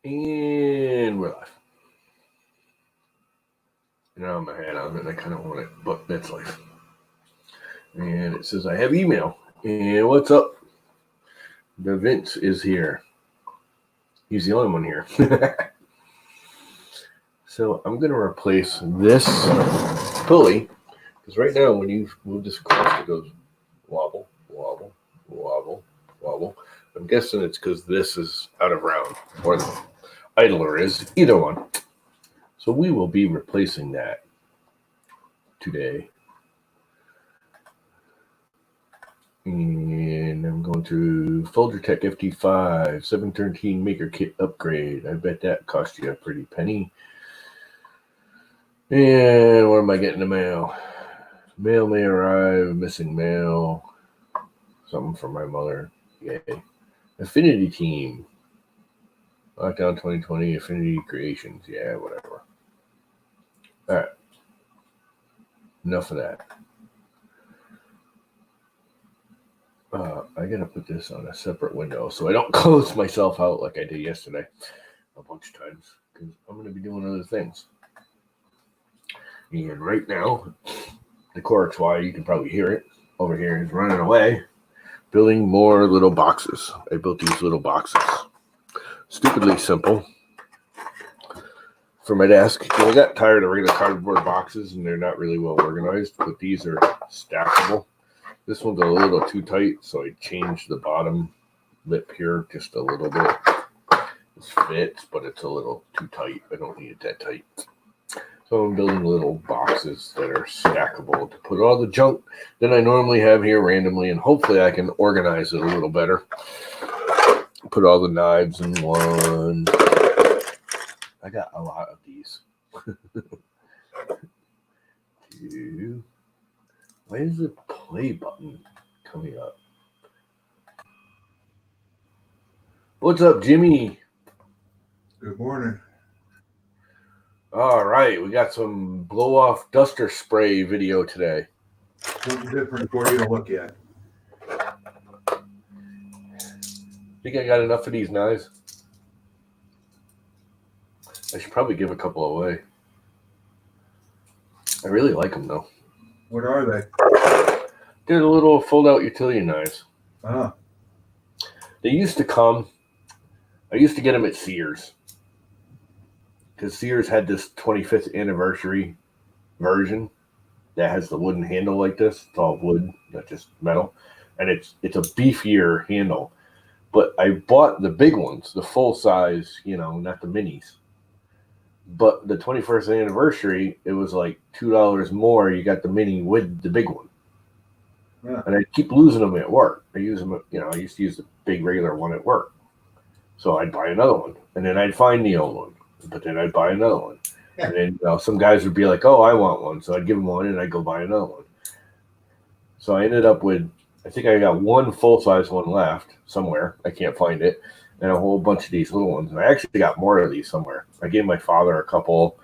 And we're live. Now I'm a hat on and I kind of want it, but that's life. And it says I have email. And what's up? The Vince is here. He's the only one here. So I'm going to replace this pulley because right now when you move this across, it goes wobble, wobble, wobble, wobble. I'm guessing it's because this is out of round or the idler is, either one. So we will be replacing that today. And I'm going to Foldertech FT5 713 Maker Kit upgrade. I bet that cost you a pretty penny. And what am I getting in the mail? Mail may arrive, missing mail. Something from my mother. Yay. Affinity Team. Lockdown 2020, Affinity Creations. Yeah, whatever. All right. Enough of that. I gotta put this on a separate window so I don't close myself out like I did yesterday a bunch of times because I'm gonna be doing other things. And right now, the Corexy, you can probably hear it over here, is running away, building more little boxes. I built these little boxes. Stupidly simple for my desk. I got tired of regular cardboard boxes and they're not really well organized, but these are stackable. This one's a little too tight, so I changed the bottom lip here just a little bit. This fits, but it's a little too tight. I don't need it that tight. So I'm building little boxes that are stackable to put all the junk that I normally have here randomly, and hopefully I can organize it a little better. Put all the knives in one. I got a lot of these. Two. Why is the play button coming up? What's up, Jimmy? Good morning. All right, we got some blow-off duster spray video today. Something different for you to look at. Think I got enough of these knives? I should probably give a couple away. I really like them, though. What are they? They're the little fold-out utility knives. Ah. They used to come. I used to get them at Sears. Because Sears had this 25th anniversary version that has the wooden handle like this. It's all wood, not just metal. And it's a beefier handle. But I bought the big ones, the full size, not the minis. But the 21st anniversary, it was like $2 more. You got the mini with the big one. Yeah. And I keep losing them at work. I use them, I used to use the big regular one at work. So I'd buy another one. And then I'd find the old one. But then I'd buy another one. Yeah. And then some guys would be like, oh, I want one. So I'd give them one and I'd go buy another one. So I ended up with, I think I got one full-size one left somewhere. I can't find it. And a whole bunch of these little ones. And I actually got more of these somewhere. I gave my father a couple.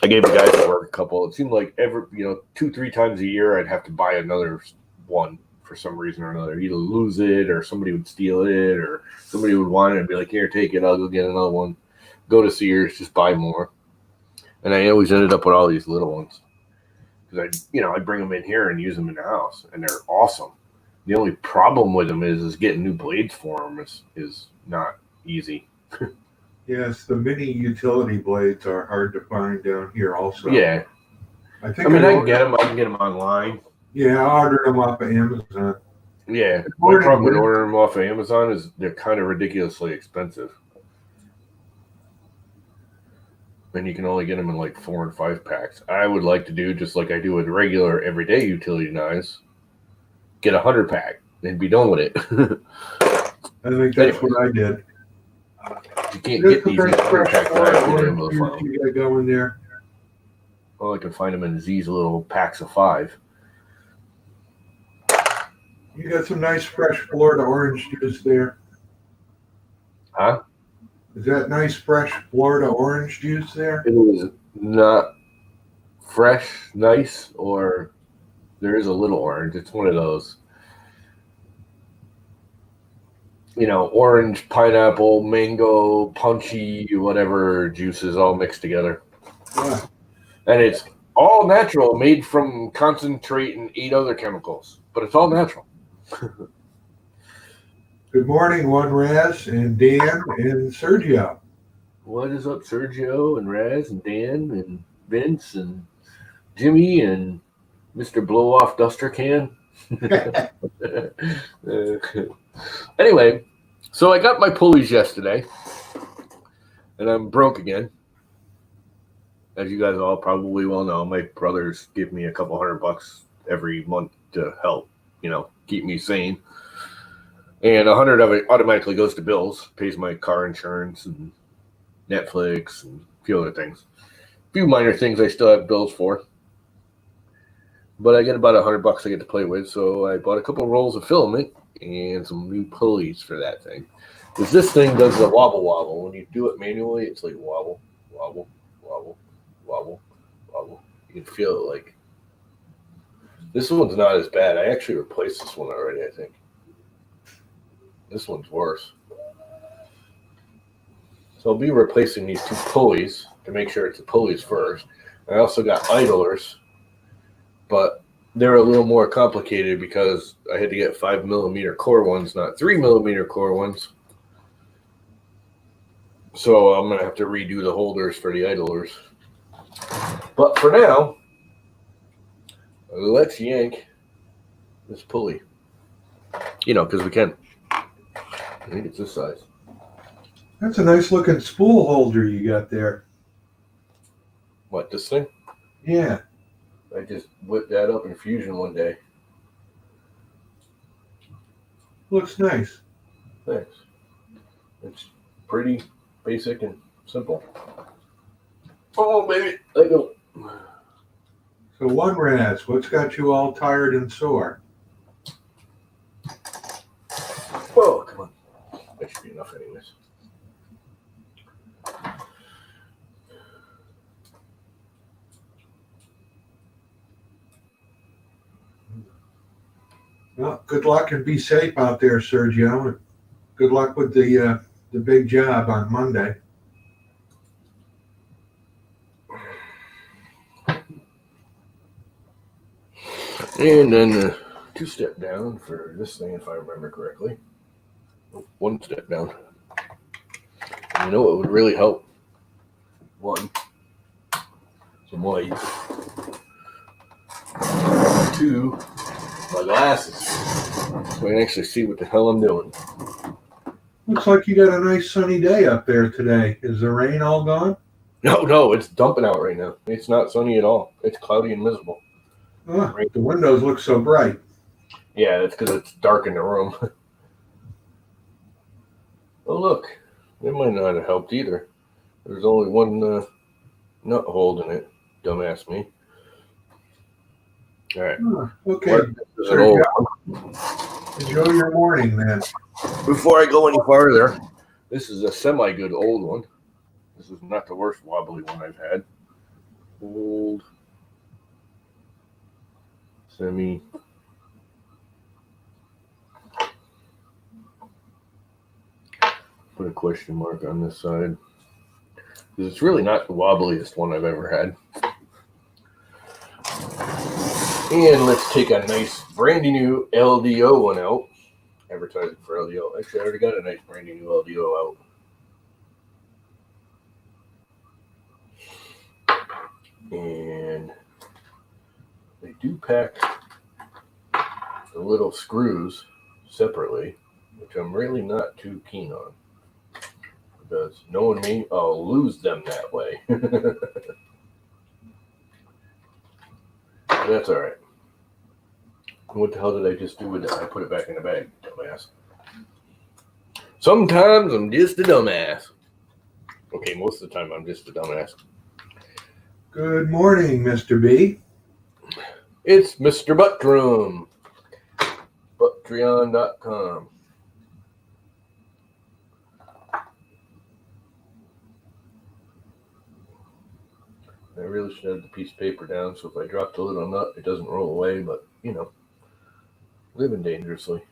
I gave the guys at work a couple. It seemed like every, 2-3 times a year I'd have to buy another one for some reason or another. Either lose it or somebody would steal it or somebody would want it and be like, here, take it. I'll go get another one. Go to Sears, just buy more. And I always ended up with all these little ones. Because I bring them in here and use them in the house. And they're awesome. The only problem with them is getting new blades for them is not easy. Yes, the mini utility blades are hard to find down here also. Yeah. I can get them. I can get them online. Yeah, I ordered them off of Amazon. Yeah. My problem with ordering them off of Amazon is they're kind of ridiculously expensive. And you can only get them in like 4 and 5 packs. I would like to do just like I do with regular everyday utility knives. Get a 100-pack and be done with it. I think that's what I did. You can't get these in 100-pack knives. You gotta go in there. Well, I can find them in these little packs of 5. You got some nice fresh Florida orange juice there. Huh? Is that nice fresh Florida orange juice there? It was not fresh, nice, or there is a little orange. It's one of those. orange, pineapple, mango, punchy, whatever juices all mixed together. Ah, And it's all natural, made from concentrate and 8 other chemicals, but it's all natural. good morning, One Raz and Dan and Sergio. What is up, Sergio and Raz and Dan and Vince and Jimmy and Mr. Blow Off Duster Can? Anyway, so I got my pulleys yesterday, and I'm broke again. As you guys all probably well know, my brothers give me a couple $100 every month to help, keep me sane. And 100 of it automatically goes to bills, pays my car insurance and Netflix and a few other things. A few minor things I still have bills for. But I get about $100 I get to play with, so I bought a couple rolls of filament and some new pulleys for that thing. Because this thing does the wobble wobble. When you do it manually, it's like wobble, wobble, wobble, wobble, wobble. You can feel it like. This one's not as bad. I actually replaced this one already, I think. This one's worse. So I'll be replacing these 2 pulleys to make sure it's the pulleys first. I also got idlers, but they're a little more complicated because I had to get 5mm core ones, not 3mm core ones. So I'm going to have to redo the holders for the idlers. But for now, let's yank this pulley. Because we can. I think it's this size. That's a nice looking spool holder you got there. What, this thing? Yeah. I just whipped that up in Fusion one day. Looks nice. Thanks. It's pretty basic and simple. Oh, baby. Let go. So One Raz, what's got you all tired and sore? Whoa, come on. That should be enough anyways. Well, good luck and be safe out there, Sergio. Good luck with the big job on Monday. And then 2 step down for this thing, if I remember correctly. 1 step down. You know what would really help? 1, some lights. 2, my glasses. So I can actually see what the hell I'm doing. Looks like you got a nice sunny day up there today. Is the rain all gone? No, it's dumping out right now. It's not sunny at all. It's cloudy and miserable. Oh, the windows look so bright. Yeah, that's because it's dark in the room. Oh, look. It might not have helped either. There's only 1 nut hole in it. Dumbass me. All right. Oh, okay. Sergio, enjoy your morning then. before I go any farther, this is a semi-good old one. This is not the worst wobbly one I've had. Old. Semi. Put a question mark on this side. Because it's really not the wobbliest one I've ever had. And let's take a nice brandy new LDO one out. Advertising for LDO. Actually, I already got a nice brandy new LDO out. And they do pack the little screws separately, which I'm really not too keen on. Because knowing me, I'll lose them that way. But that's all right. What the hell did I just do with that? I put it back in the bag, dumbass. Sometimes I'm just a dumbass. Okay, most of the time I'm just a dumbass. Good morning, Mr. B. It's Mr. Buttdrum. Buttrion.com. I really should have the piece of paper down so if I drop the little nut, it doesn't roll away, but, living dangerously.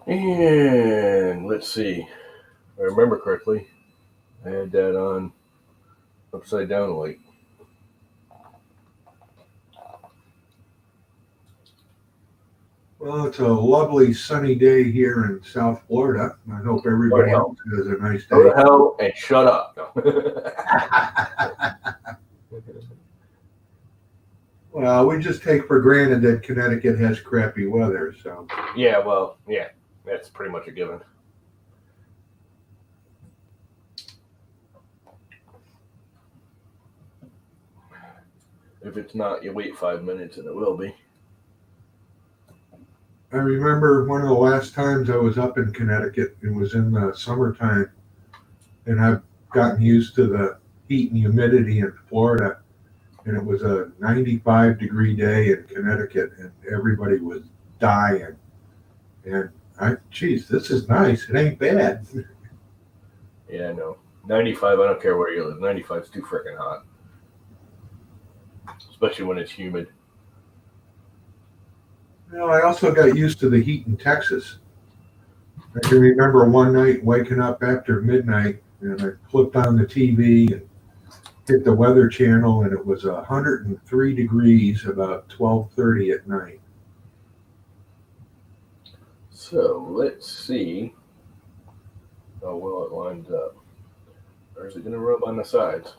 And let's see. If I remember correctly, I had that on upside down light. Well, it's a lovely sunny day here in South Florida. I hope everybody else has a nice Go day. to hell and shut up. No. Well, we just take for granted that Connecticut has crappy weather, so. Yeah, well, yeah, that's pretty much a given. If it's not, you wait 5 minutes and it will be. I remember one of the last times I was up in Connecticut, it was in the summertime, and I've gotten used to the heat and humidity in Florida, and it was a 95-degree day in Connecticut, and everybody was dying. And geez, this is nice. It ain't bad. Yeah, I know. 95, I don't care where you live. 95 is too freaking hot. Especially when it's humid. Well, I also got used to the heat in Texas. I can remember one night waking up after midnight, and I flipped on the TV and hit the Weather Channel, and it was 103 degrees about 12:30 at night. So let's see how well it lines up. Or is it going to rub on the sides?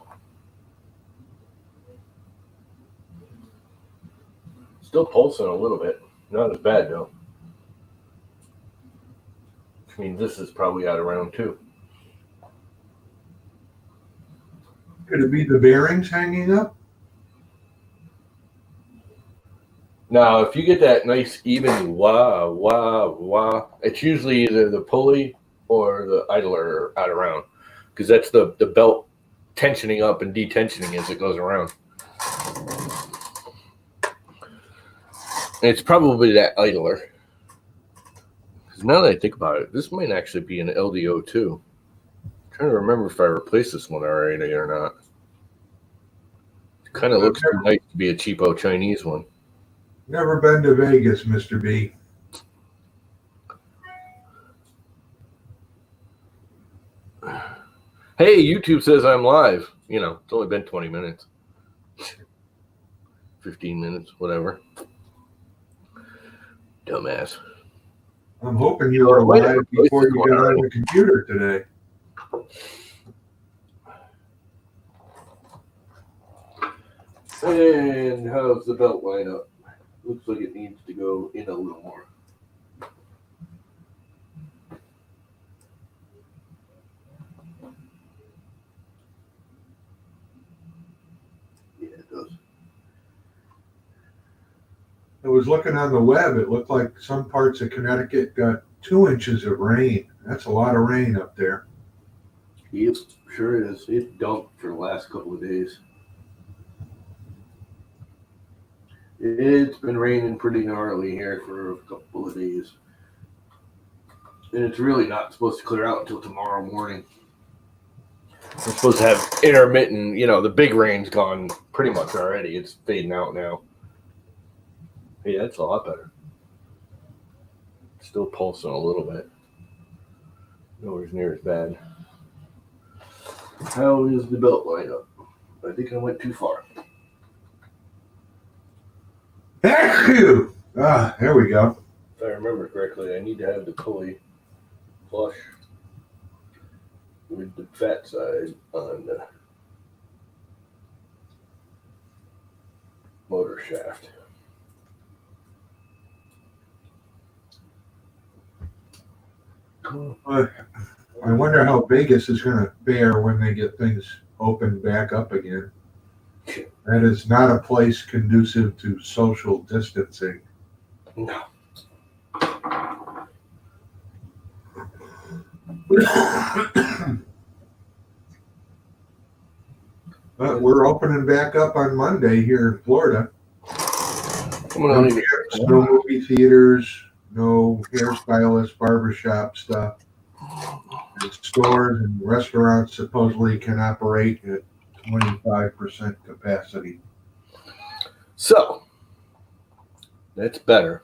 Still pulsing a little bit. Not as bad though. I mean, this is probably out of round 2. Could it be the bearings hanging up? Now, if you get that nice even wah, wah, wah, it's usually either the pulley or the idler out of round. Because that's the belt tensioning up and detensioning as it goes around. And it's probably that idler. Because now that I think about it, this might actually be an LDO too. I'm trying to remember if I replaced this one already or not. It kind of looks too nice to be a cheapo Chinese one. Never been to Vegas, Mr. B. Hey, YouTube says I'm live. You know, it's only been 20 minutes. 15 minutes, whatever. Dumbass. I'm hoping you were live before you got on the computer today. And how's the belt line up? Looks like it needs to go in a little more. Yeah, it does. I was looking on the web. It looked like some parts of Connecticut got 2 inches of rain. That's a lot of rain up there. Yep, sure it is. It dumped for the last couple of days. It's been raining pretty gnarly here for a couple of days. And it's really not supposed to clear out until tomorrow morning. We're supposed to have intermittent, the big rain's gone pretty much already. It's fading out now. Hey, that's a lot better. Still pulsing a little bit. Nowhere near as bad. How is the belt line up? I think I went too far. There we go. If I remember correctly, I need to have the pulley flush with the fat side on the motor shaft. I wonder how Vegas is going to fare when they get things opened back up again. That is not a place conducive to social distancing. No. But we're opening back up on Monday here in Florida. No movie theaters, no hairstylist, barbershop stuff. And stores and restaurants supposedly can operate at 25% capacity. So, that's better.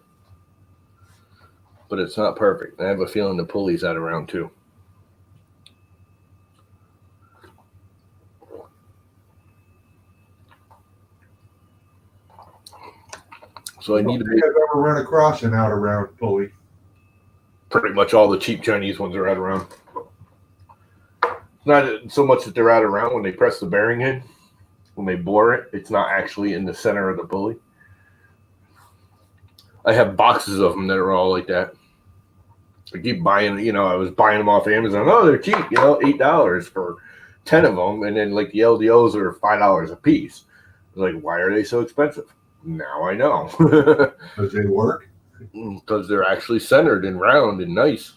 but it's not perfect. I have a feeling the pulley's out of round 2. So I need to I've ever run across an out of round pulley. pretty much all the cheap Chinese ones are out of round. Not so much that they're out of round when they press the bearing in. When they bore it, it's not actually in the center of the pulley. I have boxes of them that are all like that. I keep buying, I was buying them off Amazon. Oh, they're cheap, $8 for 10 of them. And then like the LDOs are $5 a piece. Like, why are they so expensive? Now I know. Does they work? Because they're actually centered and round and nice.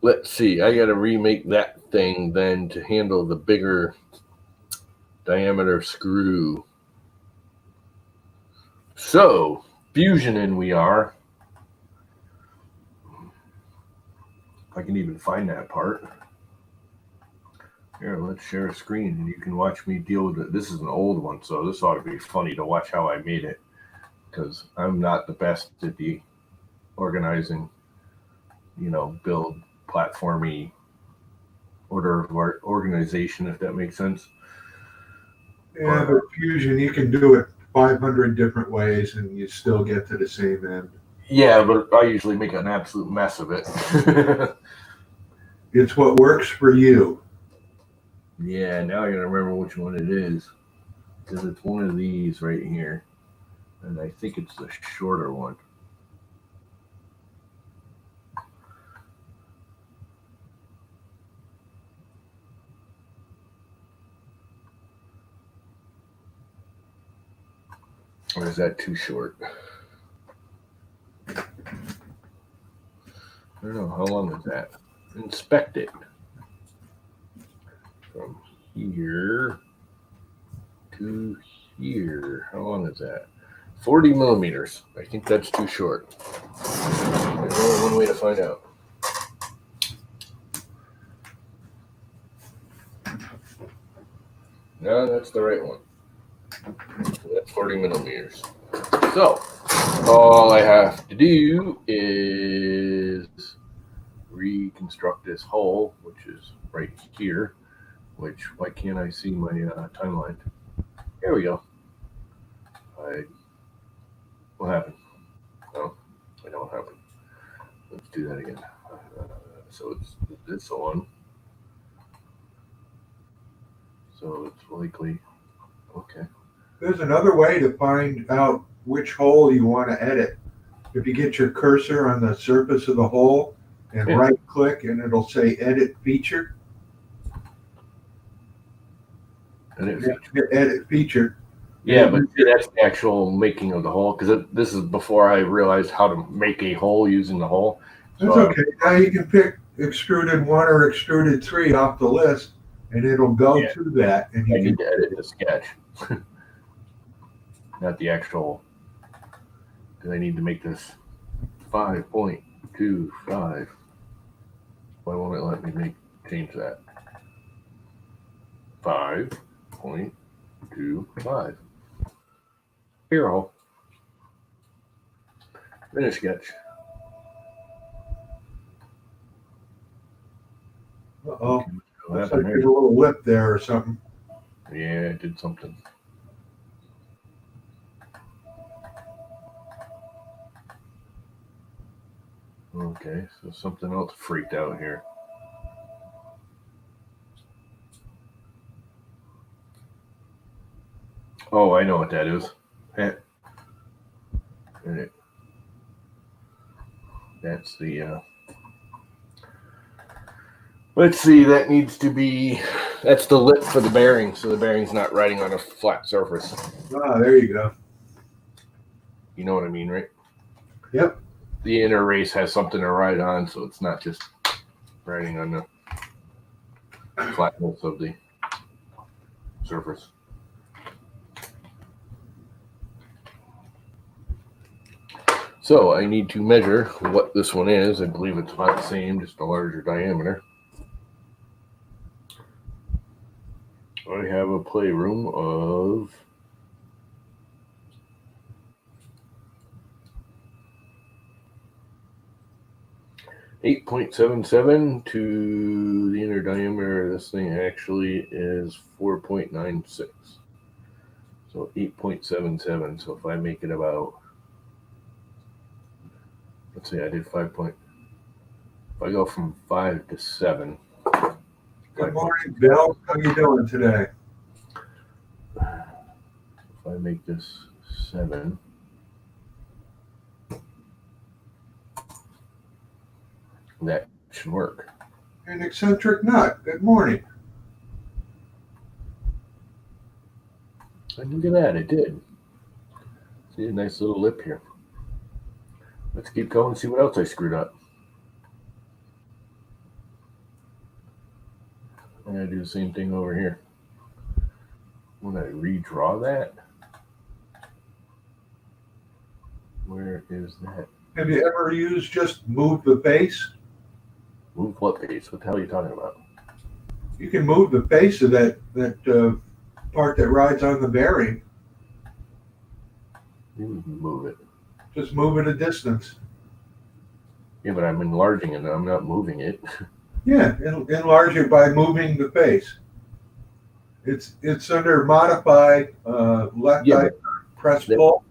Let's see. I got to remake that thing then to handle the bigger diameter screw. So, fusioning we are. If I can even find that part. Here, let's share a screen and you can watch me deal with it. This is an old one, so this ought to be funny to watch how I made it. Because I'm not the best at the organizing, build platformy order of organization, if that makes sense. Yeah, but fusion, you can do it 500 different ways and you still get to the same end. Yeah, but I usually make an absolute mess of it. It's what works for you. Yeah, now I gotta remember which one it is. Because it's one of these right here. And I think it's the shorter one. Or is that too short? I don't know. How long is that? Inspect it. From here to here. How long is that? 40 millimeters. I think that's too short. There's only one way to find out. No, that's the right one. So that's 40 millimeters. So, all I have to do is reconstruct this hole, which is right here. Which, why can't I see my timeline? There we go. What happened? Oh, I know what happened. Let's do that again. So it's this one. So it's likely, okay. There's another way to find out which hole you want to edit. If you get your cursor on the surface of the hole and right click and it'll say edit feature. Edit feature. Yeah, but that's the actual making of the hole, because this is before I realized how to make a hole using the hole. That's okay. Now you can pick extruded 1 or extruded 3 off the list, and it'll go to that. And you need to edit the sketch, not the actual. Because I need to make this 5.25. Why won't it let me change that? 5.25. Here, hole. Finish sketch. Uh-oh. Looks like there's a little lip there or something. Yeah, it did something. Okay, so something else freaked out here. Oh, I know what that is. That's the let's see, that needs to be, that's the lip for the bearing, so the bearing's not riding on a flat surface. Ah, there you go. You know what I mean, right? Yep. The inner race has something to ride on, so it's not just riding on the flatness of the surface. So I need to measure what this one is. I believe it's about the same, just a larger diameter. I have a playroom of 8.77 to the inner diameter of this thing actually is 4.96. So 8.77. So if I make it about, let's say I did 5 point. If I go from 5 to 7. Good morning, Bill. How you doing today? If I make this 7, that should work. An eccentric nut. Good morning. And look at that, it did. See a nice little lip here. Let's keep going and see what else I screwed up. I'm going to do the same thing over here. When I redraw that, where is that? Have you ever used just move the face? Move what face? What the hell are you talking about? You can move the face of that part that rides on the bearing. You can move it. Just move it a distance. Yeah, but I'm enlarging it. I'm not moving it. Yeah, enlarge it by moving the face. It's under modify left Yeah, eye press pull.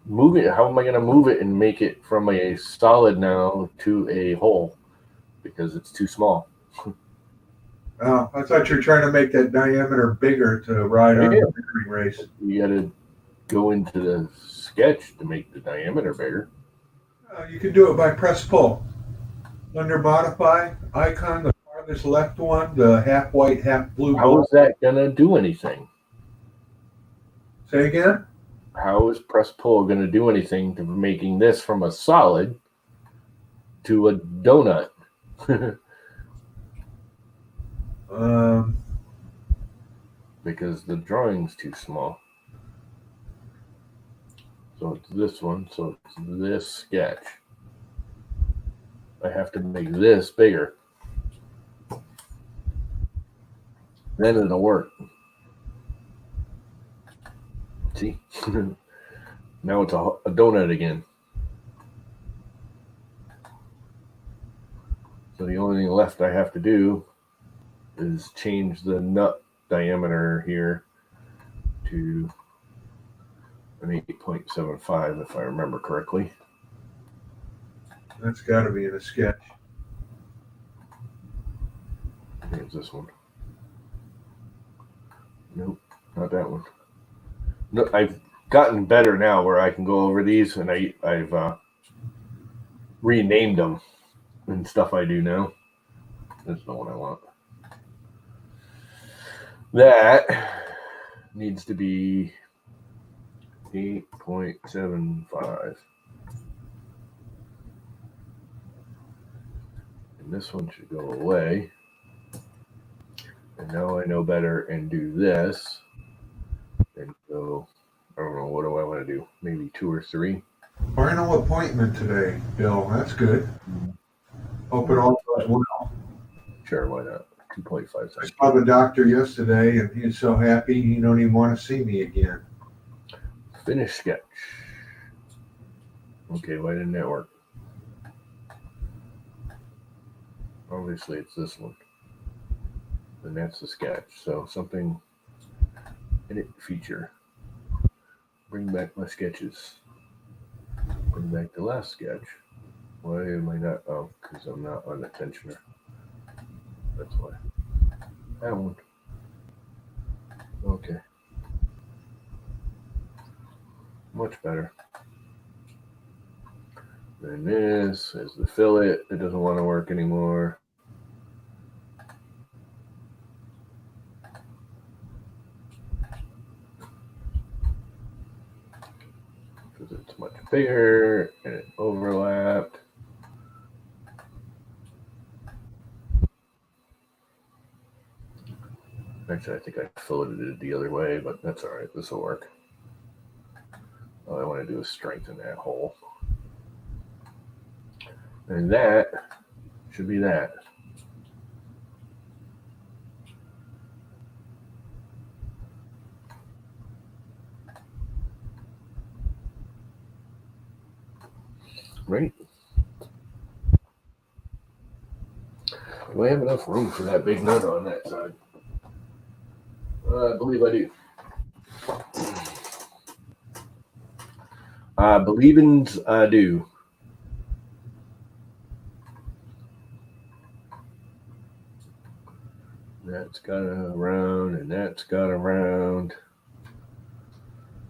Move it. How am I going to move it and make it from a solid now to a hole? Because it's too small. Oh, I thought you were trying to make that diameter bigger to ride on the bearing race. You got to go into the sketch to make the diameter bigger. You can do it by press pull. Under modify icon, the farthest left one, the half white, half blue. How is that going to do anything? Say again? How is press pull going to do anything to making this from a solid to a donut? Because the drawing's too small. So it's this one. So it's this sketch. I have to make this bigger. Then it'll work. See? Now it's a donut again. So the only thing left I have to do is change the nut diameter here to an 8.75 if I remember correctly. That's got to be in a sketch. I think it's this one. Nope, not that one. No, I've gotten better now where I can go over these, and I've renamed them and stuff I do now. That's not what I want. That needs to be 8.75. And this one should go away. And now I know better and do this. And go, I don't know, what do I want to do? Maybe 2 or 3. Final appointment today, Bill. That's good. Hope it all goes well. Sure, why not? 2.5 I seconds. saw the doctor yesterday, and he's so happy he don't even want to see me again. Finish sketch. Okay, why didn't that work? Obviously, it's this one. And that's the sketch. So something, edit feature. Bring back my sketches. Bring back the last sketch. Why am I not? Oh, because I'm not on the tensioner. That's why. That one. Okay. Much better. Then this is the fillet. It doesn't want to work anymore. Because it's much bigger and it overlapped. Actually, I think I filleted it the other way, but that's all right. This will work. All I want to do is strengthen that hole. And that should be that. Right? Do I have enough room for that big nut on that side? I believe I do. I believe I do. That's got a round, and that's got a round.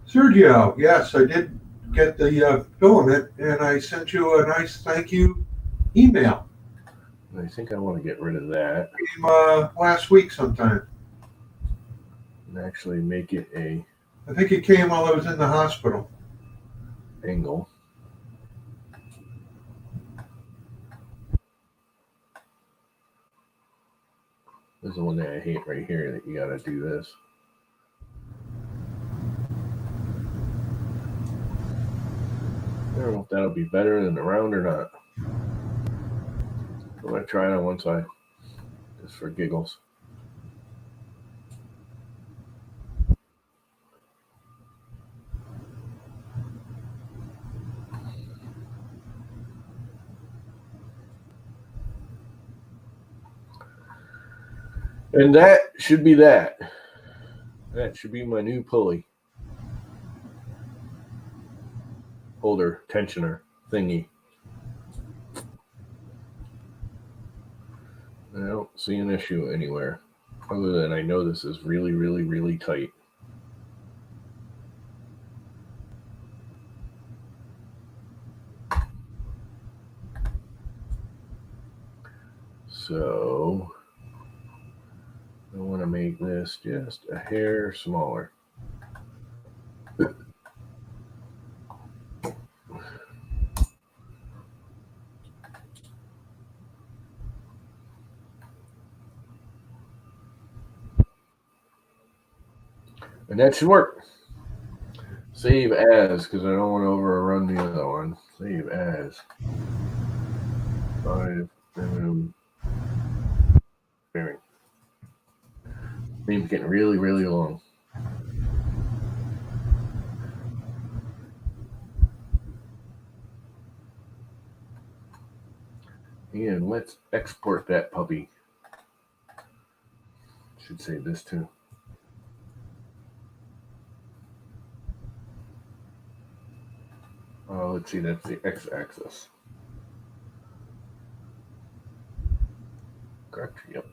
Sergio, yes, I did get the filament, and I sent you a nice thank you email. I think I want to get rid of that. Came last week sometime. And actually make it a I think it came while I was in the hospital. angle. This is the one that I hate right here, that you got to do this. I don't know if that'll be better than the round or not. I'm going to try it on one side, just for giggles. And that should be that. That should be my new pulley. Holder, tensioner, thingy. I don't see an issue anywhere, other than I know this is really, really, really tight. So I want to make this just a hair smaller. And that should work. Save as, because I don't want to overrun the other one. Save as. 5 minimum bearing. Name's getting really, really long. And let's export that puppy. Should save this too. Let's see, that's the x-axis. Correct, yep.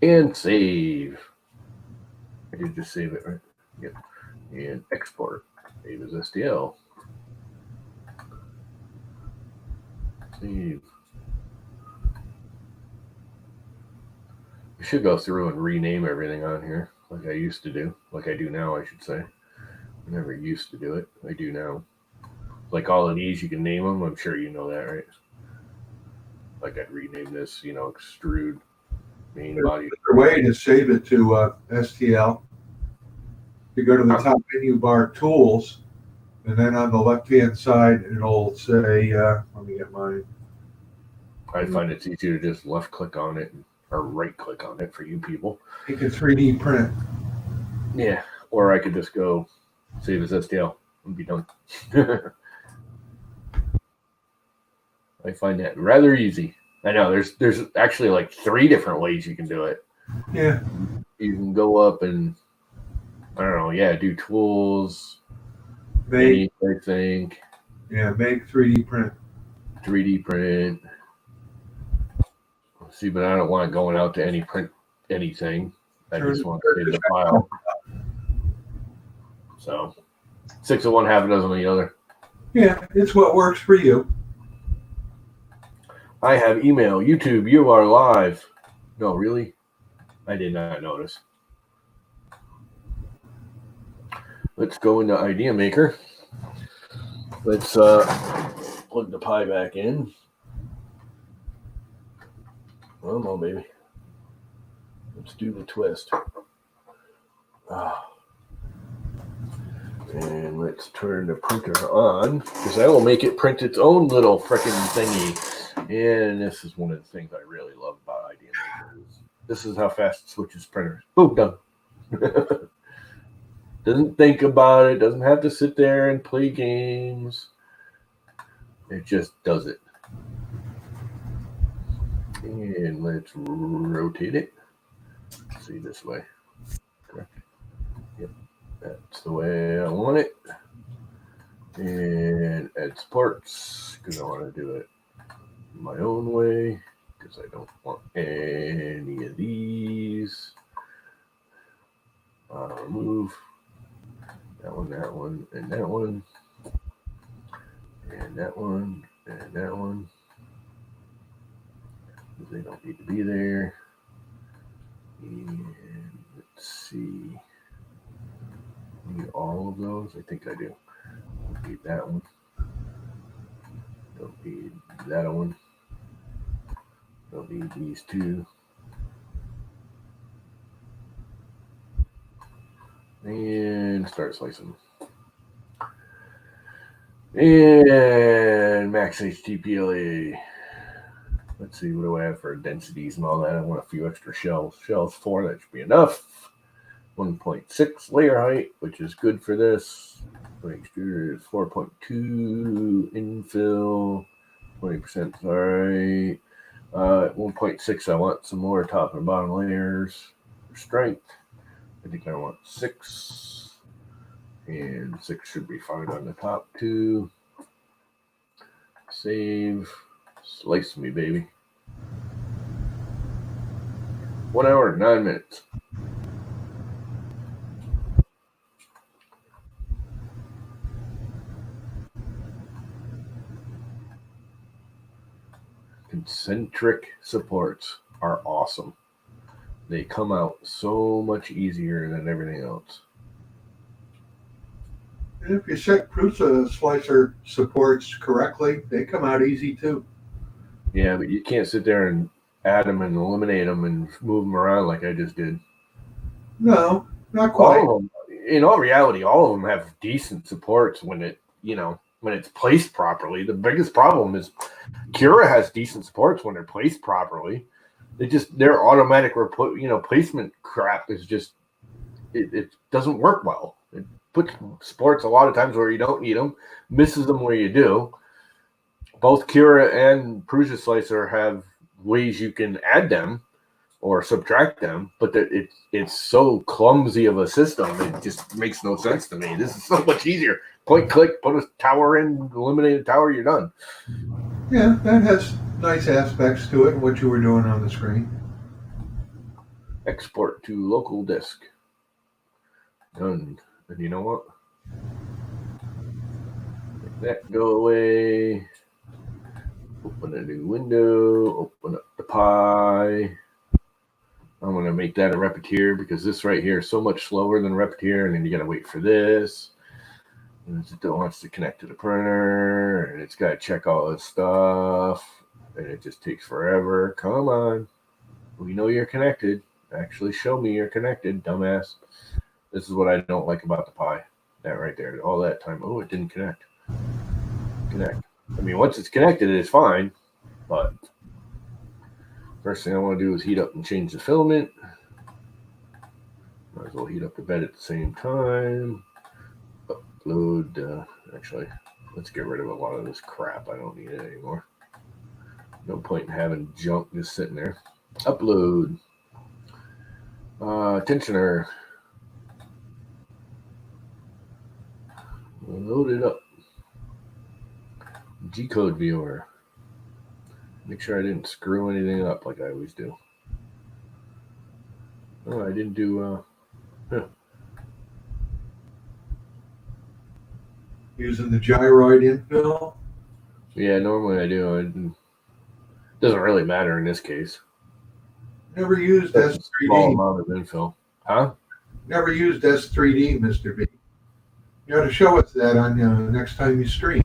And save. I did just save it, right? Yep. And export. Save as STL. Save. I should go through and rename everything on here like I used to do. Like I do now, I should say. I never used to do it. I do now. Like all of these, you can name them. I'm sure you know that, right? Like I'd rename this, extrude main body. There's a way to save it to STL. You go to the top menu bar, tools, and then on the left-hand side, it'll say, let me get mine. I find it's easier to just left-click on it or right-click on it for you people. You can 3D print. Yeah, or I could just go save as STL and be done. I find that rather easy. I know there's actually like 3 different ways you can do it. Yeah. You can go up and I don't know, do tools. Make, I think. Yeah, make 3D print. 3D print. See, but I don't want it going out to any print anything. I just want to save the file. So 6 of one, half a dozen of the other. Yeah, it's what works for you. I have email, YouTube, you are live. No, really? I did not notice. Let's go into Idea Maker. Let's plug the pie back in. Come on, baby. Let's do the twist. And let's turn the printer on, because I will make it print its own little frickin' thingy. And this is one of the things I really love about Idea Maker. This is how fast it switches printers. Boom, done. Doesn't think about it. Doesn't have to sit there and play games. It just does it. And let's rotate it. Let's see this way. Correct. Yep, that's the way I want it. And add supports because I want to do it my own way because I don't want any of these. Remove that one, and that one, and that one, and that one. They don't need to be there. And let's see. Need all of those? I think I do. Don't need that one. Don't need that one. Don't need these two. And start slicing. And max HTPLA. Let's see, what do I have for densities and all that? I want a few extra shells. Shells 4, that should be enough. 1.6 layer height, which is good for this. Extruder is 4.2 infill. 20% is all right. 1.6, I want some more top and bottom layers for strength. I think I want 6. And 6 should be fine on the top too. Save. Slice me, baby. 1 hour and 9 minutes. Concentric supports are awesome. They come out so much easier than everything else. And if you set Prusa slicer supports correctly, they come out easy too. Yeah, but you can't sit there and add them and eliminate them and move them around like I just did. No, not quite. All of them, in all reality, all of them have decent supports when it's placed properly. The biggest problem is Cura has decent supports when they're placed properly. Their automatic placement crap is just it doesn't work well. It puts supports a lot of times where you don't need them, misses them where you do. Both Cura and Prusa Slicer have ways you can add them or subtract them, but it's so clumsy of a system, it just makes no sense to me. This is so much easier. Point, click, put a tower in, eliminate a tower, you're done. Yeah, that has nice aspects to it, what you were doing on the screen. Export to local disk. Done. And you know what? Make that go away. Open a new window. Open up the Pi. I'm going to make that a Repetier because this right here is so much slower than Repetier, and then you got to wait for this. And it wants to connect to the printer, and it's got to check all this stuff, and it just takes forever. Come on. We know you're connected. Actually show me you're connected, dumbass. This is what I don't like about the Pi. That right there. All that time. Oh, it didn't connect. Connect. I mean, once it's connected, it's fine, but first thing I want to do is heat up and change the filament. Might as well heat up the bed at the same time. Upload. Actually, let's get rid of a lot of this crap. I don't need it anymore. No point in having junk just sitting there. Upload. Tensioner. Load it up. G-code viewer. Make sure I didn't screw anything up like I always do. Oh, I didn't do. Using the gyroid infill? Yeah, normally I do. It doesn't really matter in this case. Never used That's a small S3D. amount of infill. Huh? Never used S3D, Mr. B. You ought to show us that on next time you stream.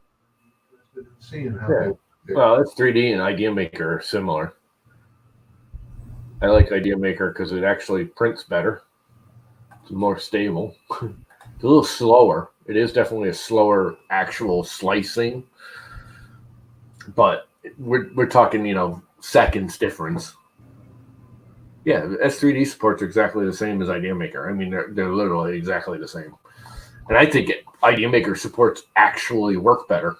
Interested in seeing how Yeah. Well, it's 3D and Idea Maker are similar. I like Idea Maker because it actually prints better. It's more stable. It's a little slower. It is definitely a slower actual slicing, but we're talking seconds difference. Yeah, S3D supports are exactly the same as Idea Maker. I mean, they're literally exactly the same. And I think Idea Maker supports actually work better.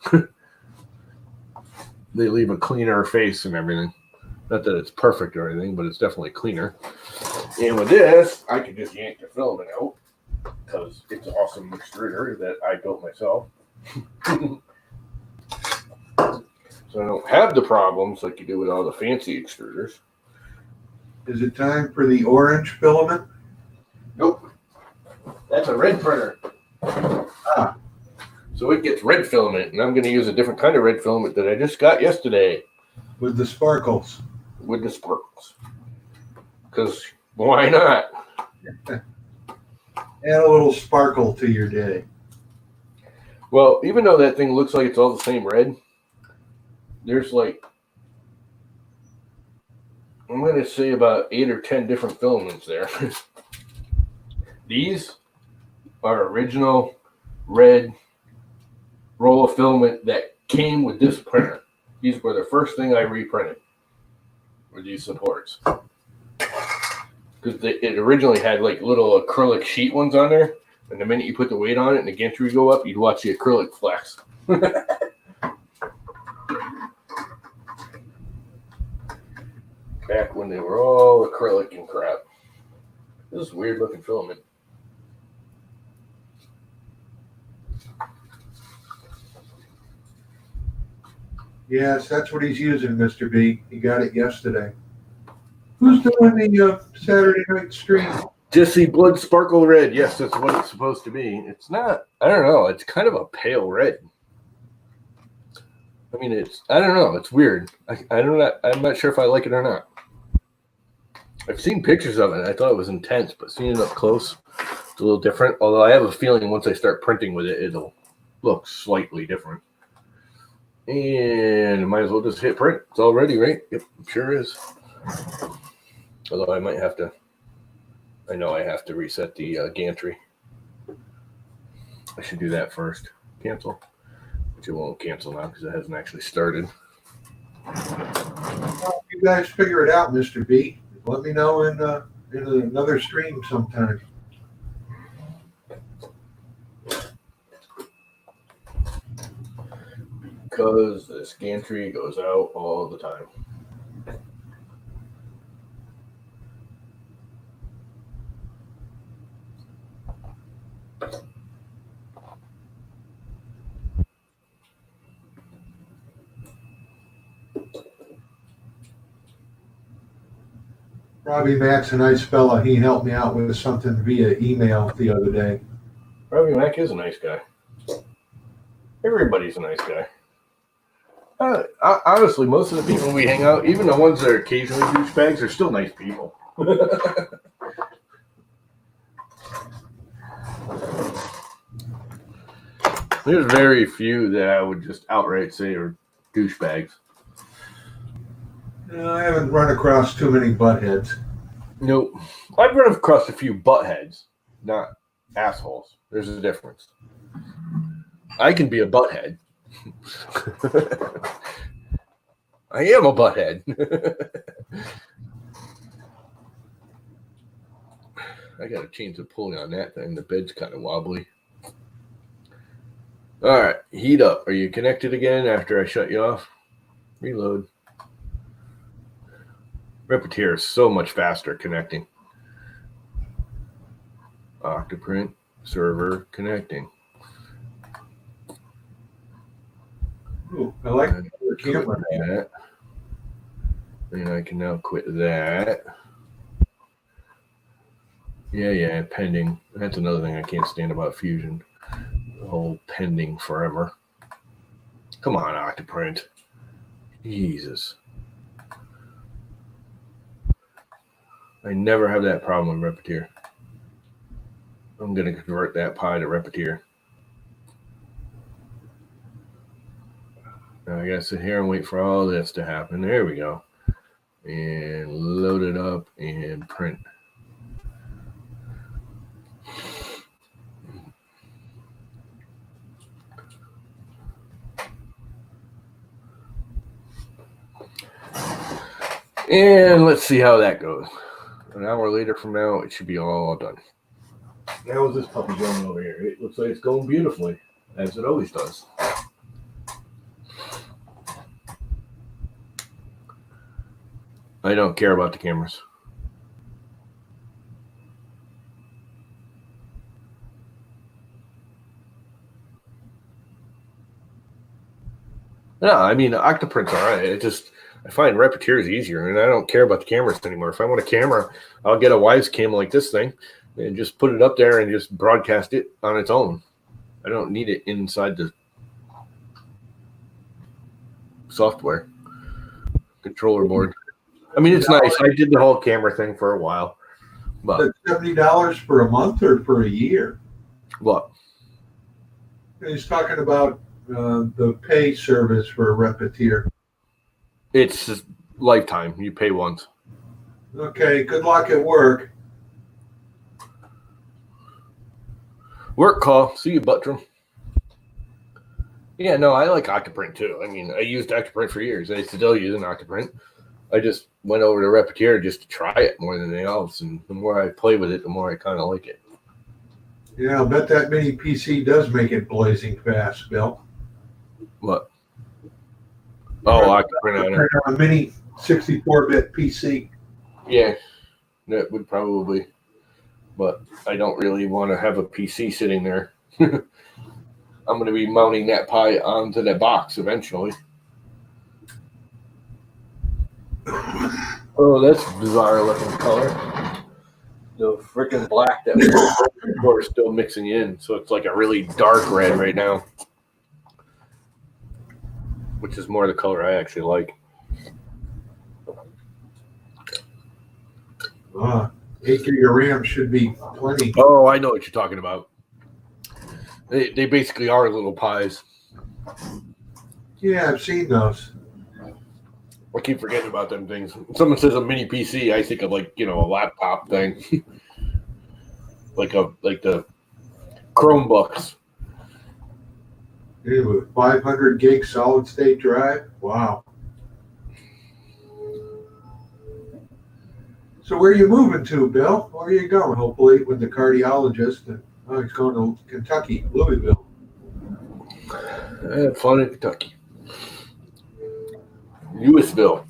They leave a cleaner face and everything. Not that it's perfect or anything, but it's definitely cleaner. And with this, I can just yank the filament out because it's an awesome extruder that I built myself. So I don't have the problems like you do with all the fancy extruders. Is it time for the orange filament? Nope. That's a red printer. Ah. So it gets red filament, and I'm going to use a different kind of red filament that I just got yesterday. With the sparkles. With the sparkles. Because why not? Add a little sparkle to your day. Well, even though that thing looks like it's all the same red, there's like, I'm going to say about 8 or 10 different filaments there. These are original red roll of filament that came with this printer. These were the first thing I reprinted were these supports. Because it originally had like little acrylic sheet ones on there. And the minute you put the weight on it and the gantry would go up, you'd watch the acrylic flex. Back when they were all acrylic and crap. This is weird looking filament. Yes, that's what he's using, Mr. B. He got it yesterday. Who's doing the Saturday night stream? Jesse Blood Sparkle Red. Yes, that's what it's supposed to be. It's not. I don't know. It's kind of a pale red. I mean, I don't know. It's weird. I'm not sure if I like it or not. I've seen pictures of it. I thought it was intense, but seeing it up close, it's a little different. Although I have a feeling once I start printing with it, it'll look slightly different. And I might as well just hit print. It's all ready, right? Yep, sure is. Although I might have to. I know I have to reset the gantry. I should do that first. Cancel. Which it won't cancel now because it hasn't actually started. Well, you guys figure it out, Mr. B. Let me know in another stream sometime. Because this gantry goes out all the time. Robbie Mack's a nice fella. He helped me out with something via email the other day. Robbie Mack is a nice guy. Everybody's a nice guy. Honestly, most of the people we hang out, even the ones that are occasionally douchebags, are still nice people. There's very few that I would just outright say are douchebags. I haven't run across too many buttheads. Nope. I've run across a few buttheads, not assholes. There's a difference. I can be a butthead. I am a butthead. I gotta change the pulley on that thing. The bed's kind of wobbly. All right, heat up. Are you connected again after I shut you off? Reload. Repetier is so much faster connecting. Octoprint server connecting. Ooh, I like the camera. That. And I can now quit that. Yeah, pending. That's another thing I can't stand about Fusion. The whole pending forever. Come on, Octoprint. Jesus. I never have that problem with Repetier. I'm going to convert that pie to Repetier. Now I got to sit here and wait for all this to happen. There we go. And load it up and print. And let's see how that goes. An hour later from now, it should be all done. How is this puppy going over here? It looks like it's going beautifully, as it always does. I don't care about the cameras. No, I mean, Octoprint's all right. I find Repetier's easier, and I don't care about the cameras anymore. If I want a camera, I'll get a Wives cam like this thing and just put it up there and just broadcast it on its own. I don't need it inside the software controller board. I mean, it's nice. I did the whole camera thing for a while. But $70 for a month or for a year? what? He's talking about the pay service for a Repetier. It's just lifetime. You pay once. Okay, good luck at work. Work call. See you, Buttram. Yeah, no, I like Octoprint too. I mean, I used Octoprint for years. I still use an Octoprint. I just went over to Repetier just to try it more than anything else. And the more I play with it, the more I kind of like it. Yeah, I'll bet that mini PC does make it blazing fast, Bill. What? Oh, Octoprint on it. A mini 64-bit PC. Yeah, that would probably. But I don't really want to have a PC sitting there. I'm going to be mounting that Pi onto that box eventually. Oh, that's bizarre looking color. The freaking black that we're still mixing in, so it's like a really dark red right now, which is more the color I actually like. 8 gig of RAM should be plenty. Oh, I know what you're talking about. They basically are little pies. Yeah, I've seen those. I keep forgetting about them things. When someone says a mini PC, I think of a laptop thing, like the Chromebooks. Yeah, with 500 gig solid state drive. Wow. So where are you moving to, Bill? Where are you going? Hopefully with the cardiologist. Oh, he's going to Kentucky, Louisville. I had fun in Kentucky. Louisville.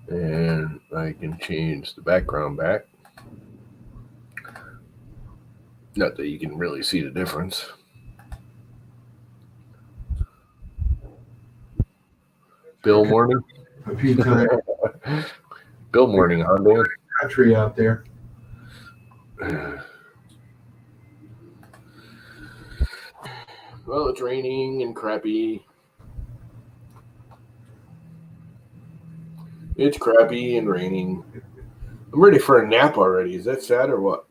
And I can change the background back. Not that you can really see the difference. Bill Morning. A few times. Bill Morning, huh, Dan? Country out there. Well, it's raining and crappy. It's crappy and raining. I'm ready for a nap already. Is that sad or what?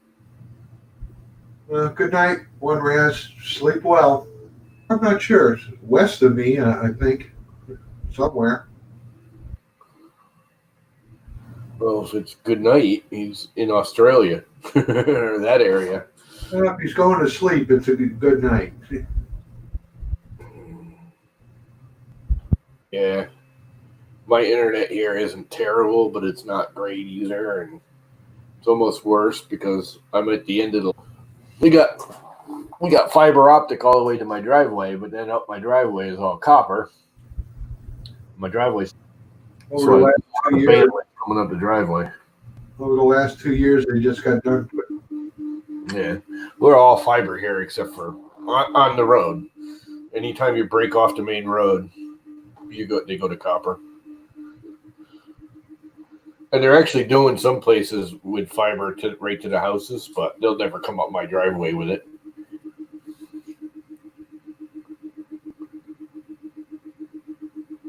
Good night, one Raz. Sleep well. I'm not sure. It's west of me, I think. Somewhere. Well, if it's good night, he's in Australia or that area. Well, if he's going to sleep, it's a good night. Yeah. My internet here isn't terrible, but it's not great either. And it's almost worse because I'm at the end of the... We got fiber optic all the way to my driveway, but then up my driveway is all copper. My driveway's Over the last 2 years, coming up the driveway. over the last 2 years, they just got done. Yeah, we're all fiber here except for on the road. Anytime you break off the main road, they go to copper. And they're actually doing some places with fiber right to the houses, but they'll never come up my driveway with it.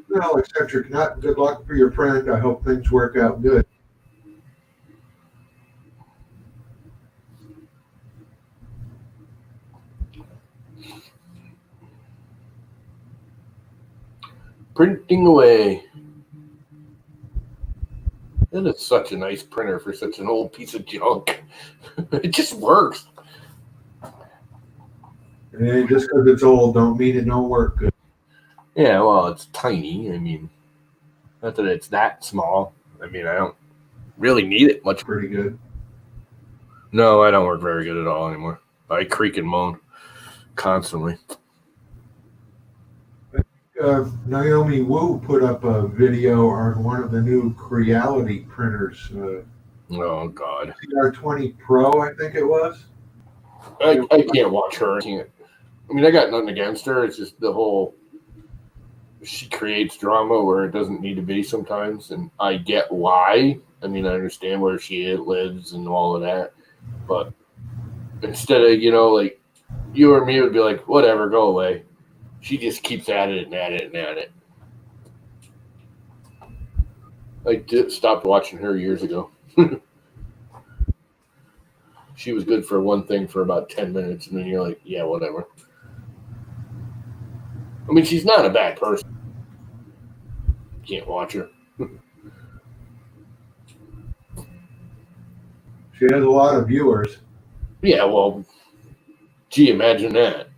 Well, eccentric nut. Good luck for your friend. I hope things work out good. Printing away. That is such a nice printer for such an old piece of junk. It just works. And just because it's old don't mean it don't work good. Yeah, well, it's tiny. I mean, not that it's that small. I mean, I don't really need it much. Pretty good. No, I don't work very good at all anymore. I creak and moan constantly. Naomi Wu put up a video on one of the new Creality printers, Oh God, CR20 Pro, I think it was. I can't watch her. I can't. I mean, I got nothing against her. It's just the whole she creates drama where it doesn't need to be sometimes, and I get why. I mean, I understand where she lives and all of that, but instead of like you or me would be like, whatever, go away. She just keeps at it and at it and at it. Stopped watching her years ago. She was good for one thing for about 10 minutes, and then you're like, yeah, whatever. I mean, she's not a bad person. Can't watch her. She has a lot of viewers. Yeah, well, gee, imagine that.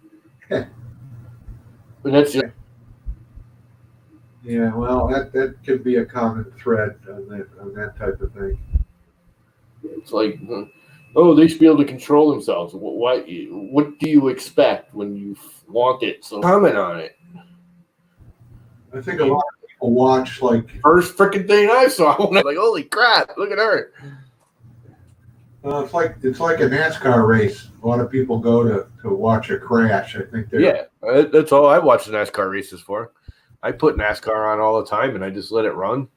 And that's just, Yeah, well, that could be a common thread on that type of thing. it's like, oh, they should be able to control themselves. What do you expect when you want it? So comment on it. I think a lot of people watch like First freaking thing I saw, when I was like, holy crap, look at her. it's like a NASCAR race. A lot of people go to watch a crash. I think That's all I watch the NASCAR races for. I put NASCAR on all the time, and I just let it run,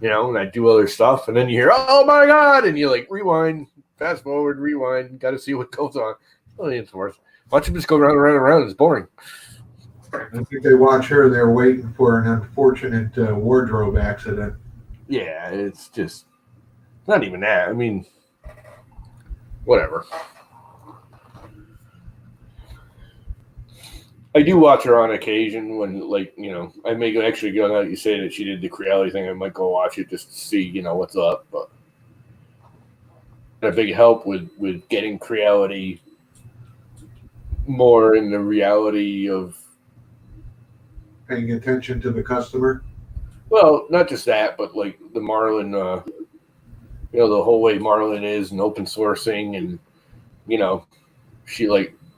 and I do other stuff, and then you hear, oh my God, and you like rewind, fast forward, rewind, got to see what goes on. Really, it's worth. Why don't you just go round and round and round? It's boring. I think they watch her. They're waiting for an unfortunate wardrobe accident. Yeah, it's just not even that. I mean, whatever. I do watch her on occasion when, I may actually go now that you say that she did the Creality thing. I might go watch it just to see, what's up. But a big help with getting Creality more in the reality of Paying attention to the customer. well, not just that, but like the Marlin, the whole way Marlin is and open sourcing, and she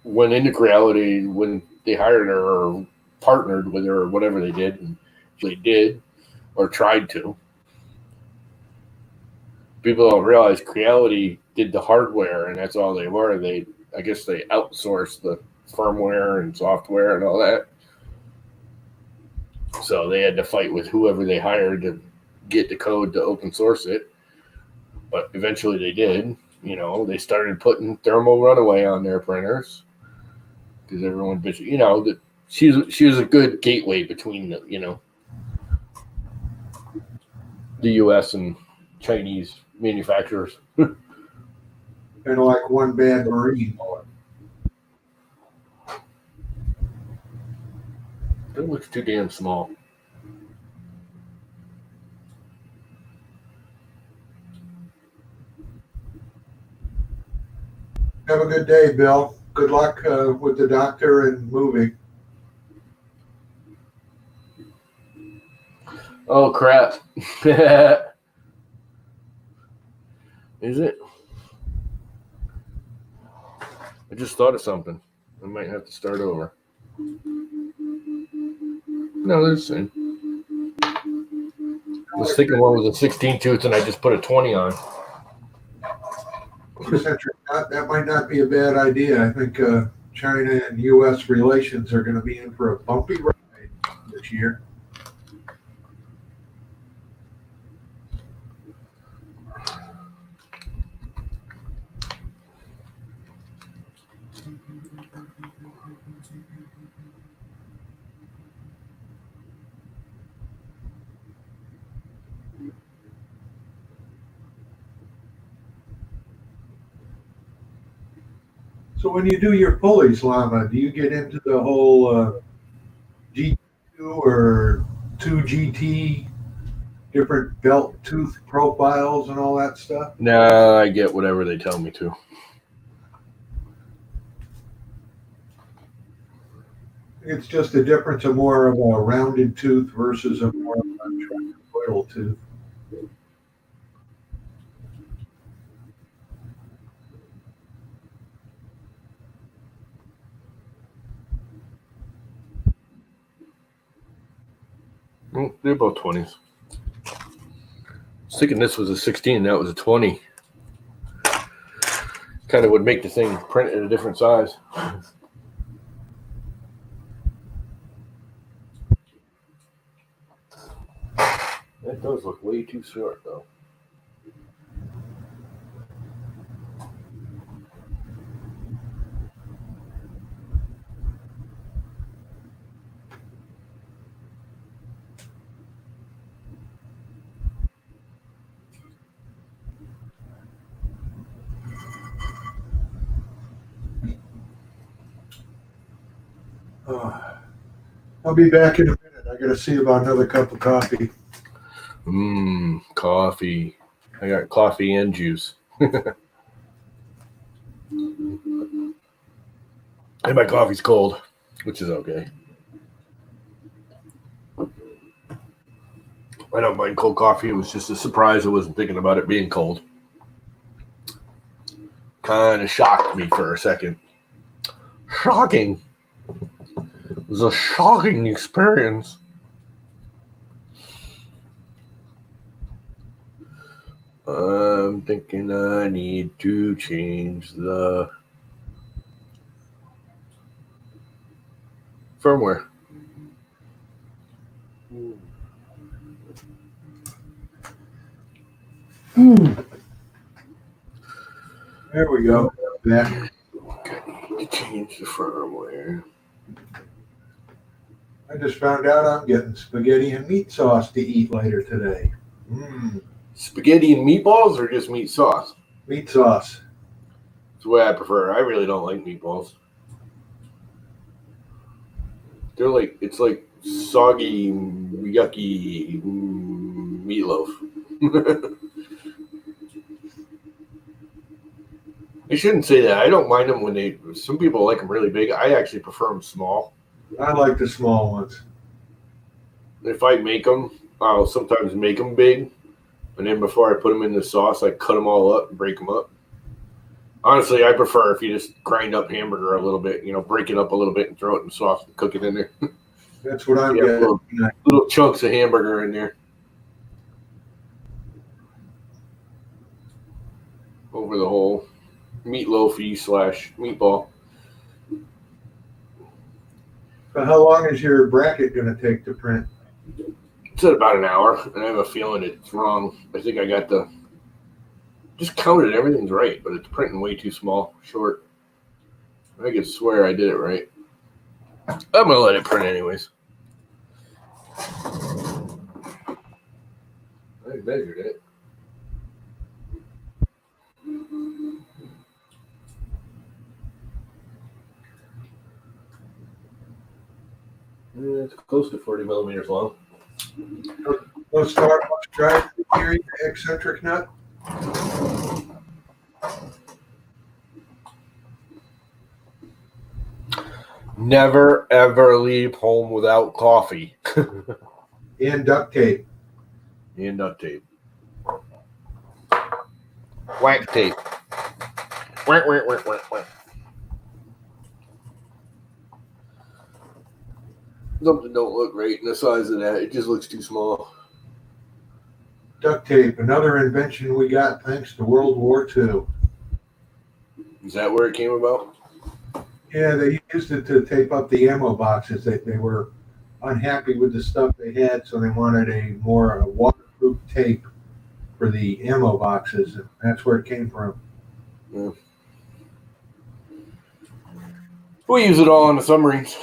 went into Creality when they hired her or partnered with her or whatever they did, and they did or tried to. People don't realize Creality did the hardware, and that's all they were. I guess they outsourced the firmware and software and all that. So they had to fight with whoever they hired to get the code to open source it. But eventually they did. They started putting thermal runaway on their printers because everyone, that she was a good gateway between the U.S. and Chinese manufacturers. Kind of like One Bad Marine. It looks too damn small. Have a good day, Bill. Good luck with the doctor and moving. Oh, crap. Is it? I just thought of something. I might have to start over. No, there's I was thinking one was a 16 tooth and I just put a 20 on. That might not be a bad idea. I think China and U.S. relations are going to be in for a bumpy ride this year. So when you do your pulleys, Lama, do you get into the whole G2 or 2GT, different belt tooth profiles and all that stuff? No, I get whatever they tell me to. It's just a difference of more of a rounded tooth versus a more of a trapezoidal tooth. They're both 20s. I was thinking this was a 16, that was a 20. Kind of would make the thing print at a different size. That does look way too short, though. I'll be back in a minute. I got to see about another cup of coffee. Coffee. I got coffee and juice. And my coffee's cold, which is okay. I don't mind cold coffee. It was just a surprise. I wasn't thinking about it being cold. Kind of shocked me for a second. Shocking. It was a shocking experience. I'm thinking I need to change the firmware. There we go. Back. I need to change the firmware. I just found out I'm getting spaghetti and meat sauce to eat later today. Spaghetti and meatballs or just meat sauce? Meat sauce. It's the way I prefer. I really don't like meatballs. They're like, it's like soggy, yucky meatloaf. I shouldn't say that. I don't mind them when some people like them really big. I actually prefer them small. I like the small ones. If I make them, I'll sometimes make them big. And then before I put them in the sauce, I cut them all up and break them up. Honestly, I prefer if you just grind up hamburger a little bit, break it up a little bit and throw it in the sauce and cook it in there. That's what I'm getting. Little chunks of hamburger in there. Over the whole meatloafy / meatball. So how long is your bracket going to take to print? It's at about an hour, and I have a feeling it's wrong. I think I got just counted. Everything's right, but it's printing way too small, short. I can swear I did it right. I'm going to let it print anyways. I measured it. It's close to 40 millimeters long. No Starbucks drive theory, eccentric nut? Never, ever leave home without coffee. And duct tape. And duct tape. Wax tape. Whack, whack, whack, whack, whack. Something don't look right in the size of that. It just looks too small. Duct tape, another invention we got thanks to World War II. Is that where it came about? Yeah, they used it to tape up the ammo boxes. They were unhappy with the stuff they had, so they wanted a more waterproof tape for the ammo boxes, and that's where it came from. Yeah. We use it all on the submarines.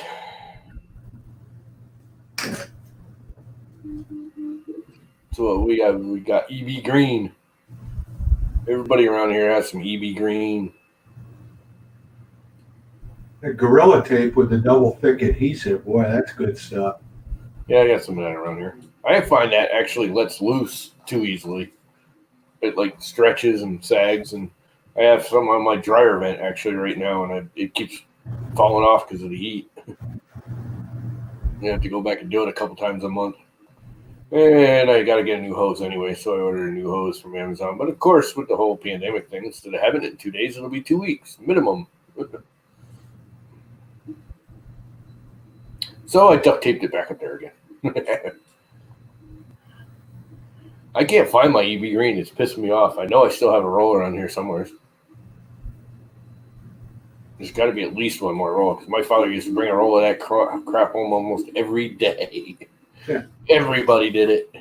So we got EB green. Everybody around here has some EB green. The Gorilla Tape with the double thick adhesive, boy, that's good stuff. Yeah, I got some of that around here. I find that actually lets loose too easily. It like stretches and sags, and I have some on my dryer vent actually right now, and it keeps falling off because of the heat. You have to go back and do it a couple times a month. And I got to get a new hose anyway, so I ordered a new hose from Amazon. But of course, with the whole pandemic thing, instead of having it in 2 days, it'll be 2 weeks minimum. So I duct taped it back up there again. I can't find my EB Green. It's pissing me off. I know I still have a roller on here somewhere. There's got to be at least one more roll because my father used to bring a roll of that crap home almost every day. Yeah. Everybody did it.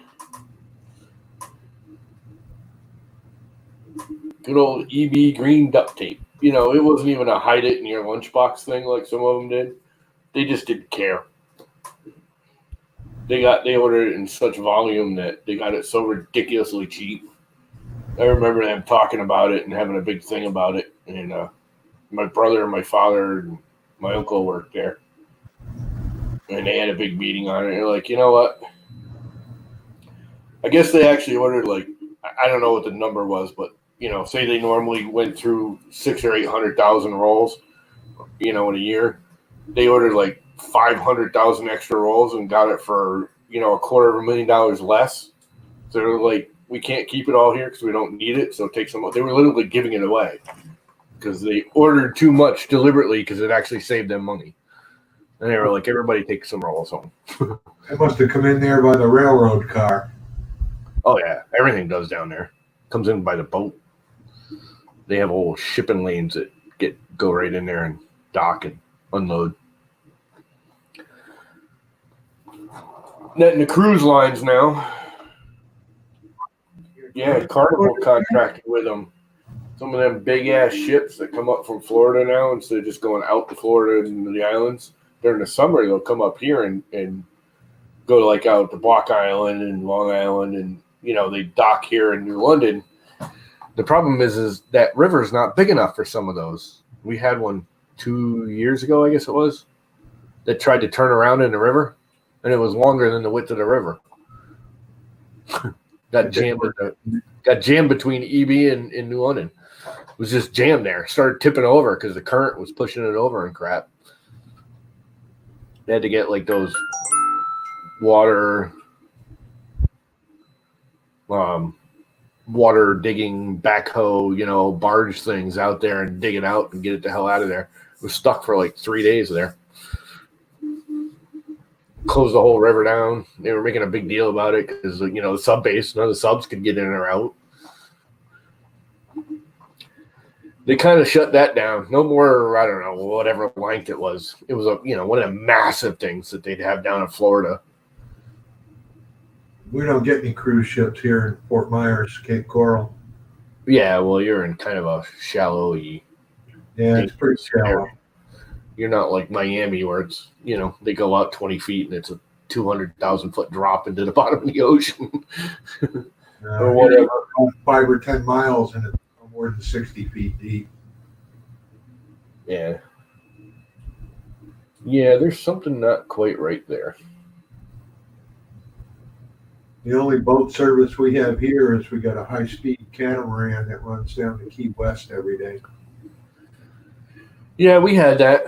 Good old EB Green duct tape. You know, it wasn't even a hide it in your lunchbox thing like some of them did. They just didn't care. They ordered it in such volume that they got it so ridiculously cheap. I remember them talking about it and having a big thing about it. And my brother and my father and my uncle worked there. And they had a big meeting on it. And they're like, you know what? I guess they actually ordered like, I don't know what the number was, but you know, say they normally went through 600,000 or 800,000 rolls, you know, in a year. They ordered like 500,000 extra rolls and got it for, you know, $250,000 less. So they're like, we can't keep it all here because we don't need it. So take some. They were literally giving it away because they ordered too much deliberately because it actually saved them money. And they were like, everybody take some rolls home. It must have come in there by the railroad car. Oh yeah, everything does down there. Comes in by the boat. They have old shipping lanes that go right in there and dock and unload. Netting the cruise lines now. Yeah, Carnival contracted with them. Some of them big ass ships that come up from Florida now instead of just going out to Florida and the islands. During the summer, they'll come up here and go to like out to Block Island and Long Island, and you know they dock here in New London. The problem is that river is not big enough for some of those. We had one 2 years ago, I guess it was, that tried to turn around in the river, and it was longer than the width of the river. got jammed between EB and New London. It was just jammed there. Started tipping over because the current was pushing it over and crap. They had to get like those water digging backhoe, you know, barge things out there and dig it out and get it the hell out of there. It was stuck for like 3 days there. Closed the whole river down. They were making a big deal about it because, you know, the sub base, none of the subs could get in or out. They kind of shut that down. No more, I don't know, whatever length it was. It was one of the massive things that they'd have down in Florida. We don't get any cruise ships here in Fort Myers, Cape Coral. Yeah, well, you're in kind of a shallow-y. Yeah, it's pretty shallow. You're not like Miami where it's, you know, they go out 20 feet and it's a 200,000 foot drop into the bottom of the ocean. Or whatever. 5 or 10 miles and it's more than 60 feet deep. Yeah. Yeah, there's something not quite right there. The only boat service we have here is we got a high-speed catamaran that runs down to Key West every day. Yeah, we had that.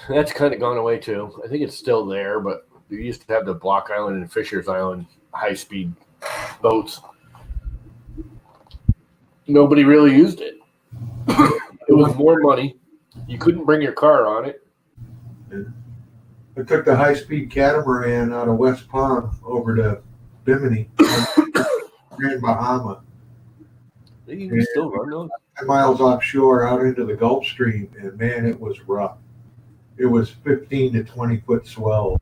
That's kind of gone away too. I think it's still there, but we used to have the Block Island and Fisher's Island high-speed boats. Nobody really used it. It was more money. You couldn't bring your car on it. I took the high-speed catamaran out of West Palm over to Bimini, Grand Bahama. You still run those? 10 miles offshore out into the Gulf Stream, and man, it was rough. It was 15 to 20 foot swell.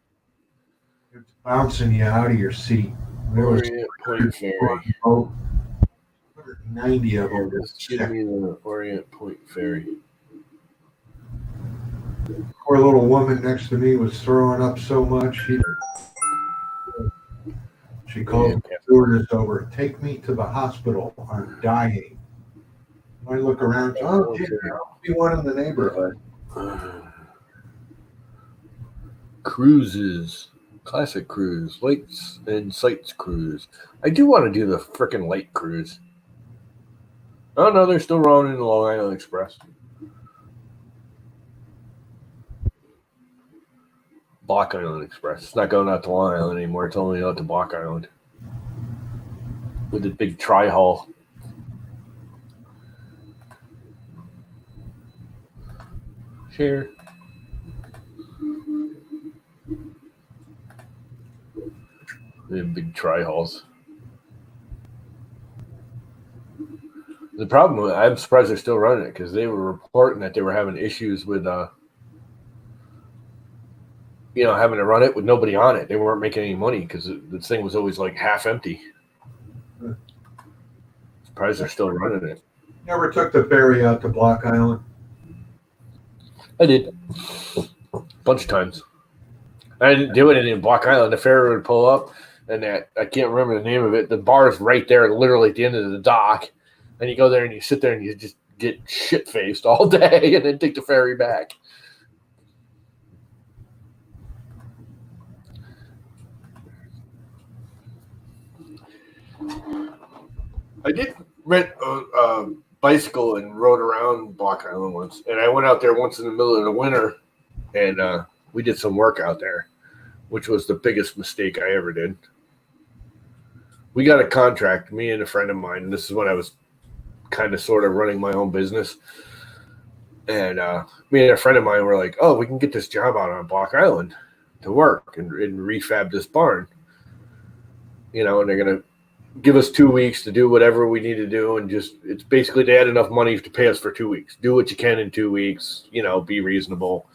It's bouncing you out of your seat. There was Orient Point Ferry. 190 of them. Give me the Orient Point Ferry. Poor little woman next to me was throwing up so much. She called the stewardess over. Take me to the hospital. I'm dying. I look around. Oh, gee, there must be one in the neighborhood. Cruises. Classic cruise. Lights and sights cruise. I do want to do the frickin' light cruise. Oh, no, they're still running the Long Island Express. Block Island Express. It's not going out to Long Island anymore. It's only out to Block Island. With the big tri-hull. Share. The big tri-hulls. The problem, I'm surprised they're still running it because they were reporting that they were having issues with, having to run it with nobody on it. They weren't making any money because the thing was always like half empty. Surprised they're still running it. Never took the ferry out to Block Island. I did a bunch of times. I didn't do it in Block Island. The ferry would pull up, and that I can't remember the name of it. The bar's right there, literally at the end of the dock. And you go there and you sit there and you just get shit faced all day, and then take the ferry back. I did rent a bicycle and rode around Block Island once, and I went out there once in the middle of the winter, and we did some work out there, which was the biggest mistake I ever did. We got a contract, me and a friend of mine, and this is when I was kind of sort of running my own business, and me and a friend of mine were like, oh, we can get this job out on Block Island to work and refab this barn, and they're going to give us 2 weeks to do whatever we need to do, and just it's basically they had enough money to pay us for 2 weeks. Do what you can in 2 weeks, be reasonable,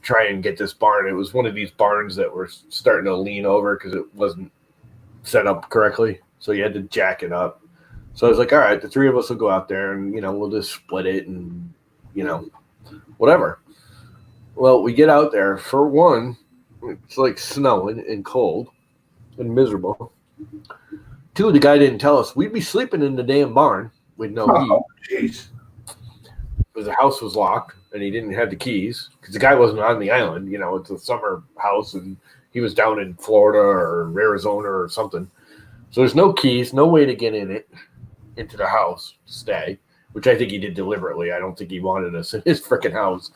try and get this barn. It was one of these barns that were starting to lean over because it wasn't set up correctly, so you had to jack it up. So I was like, all right, the three of us will go out there and we'll just split it and whatever. Well, we get out there. For one, it's like snowing and cold and miserable. Two, the guy didn't tell us we'd be sleeping in the damn barn with no heat. Jeez. Because the house was locked and he didn't have the keys because the guy wasn't on the island. It's a summer house and he was down in Florida or Arizona or something. So there's no keys, no way to get into the house to stay, which I think he did deliberately. I don't think he wanted us in his freaking house.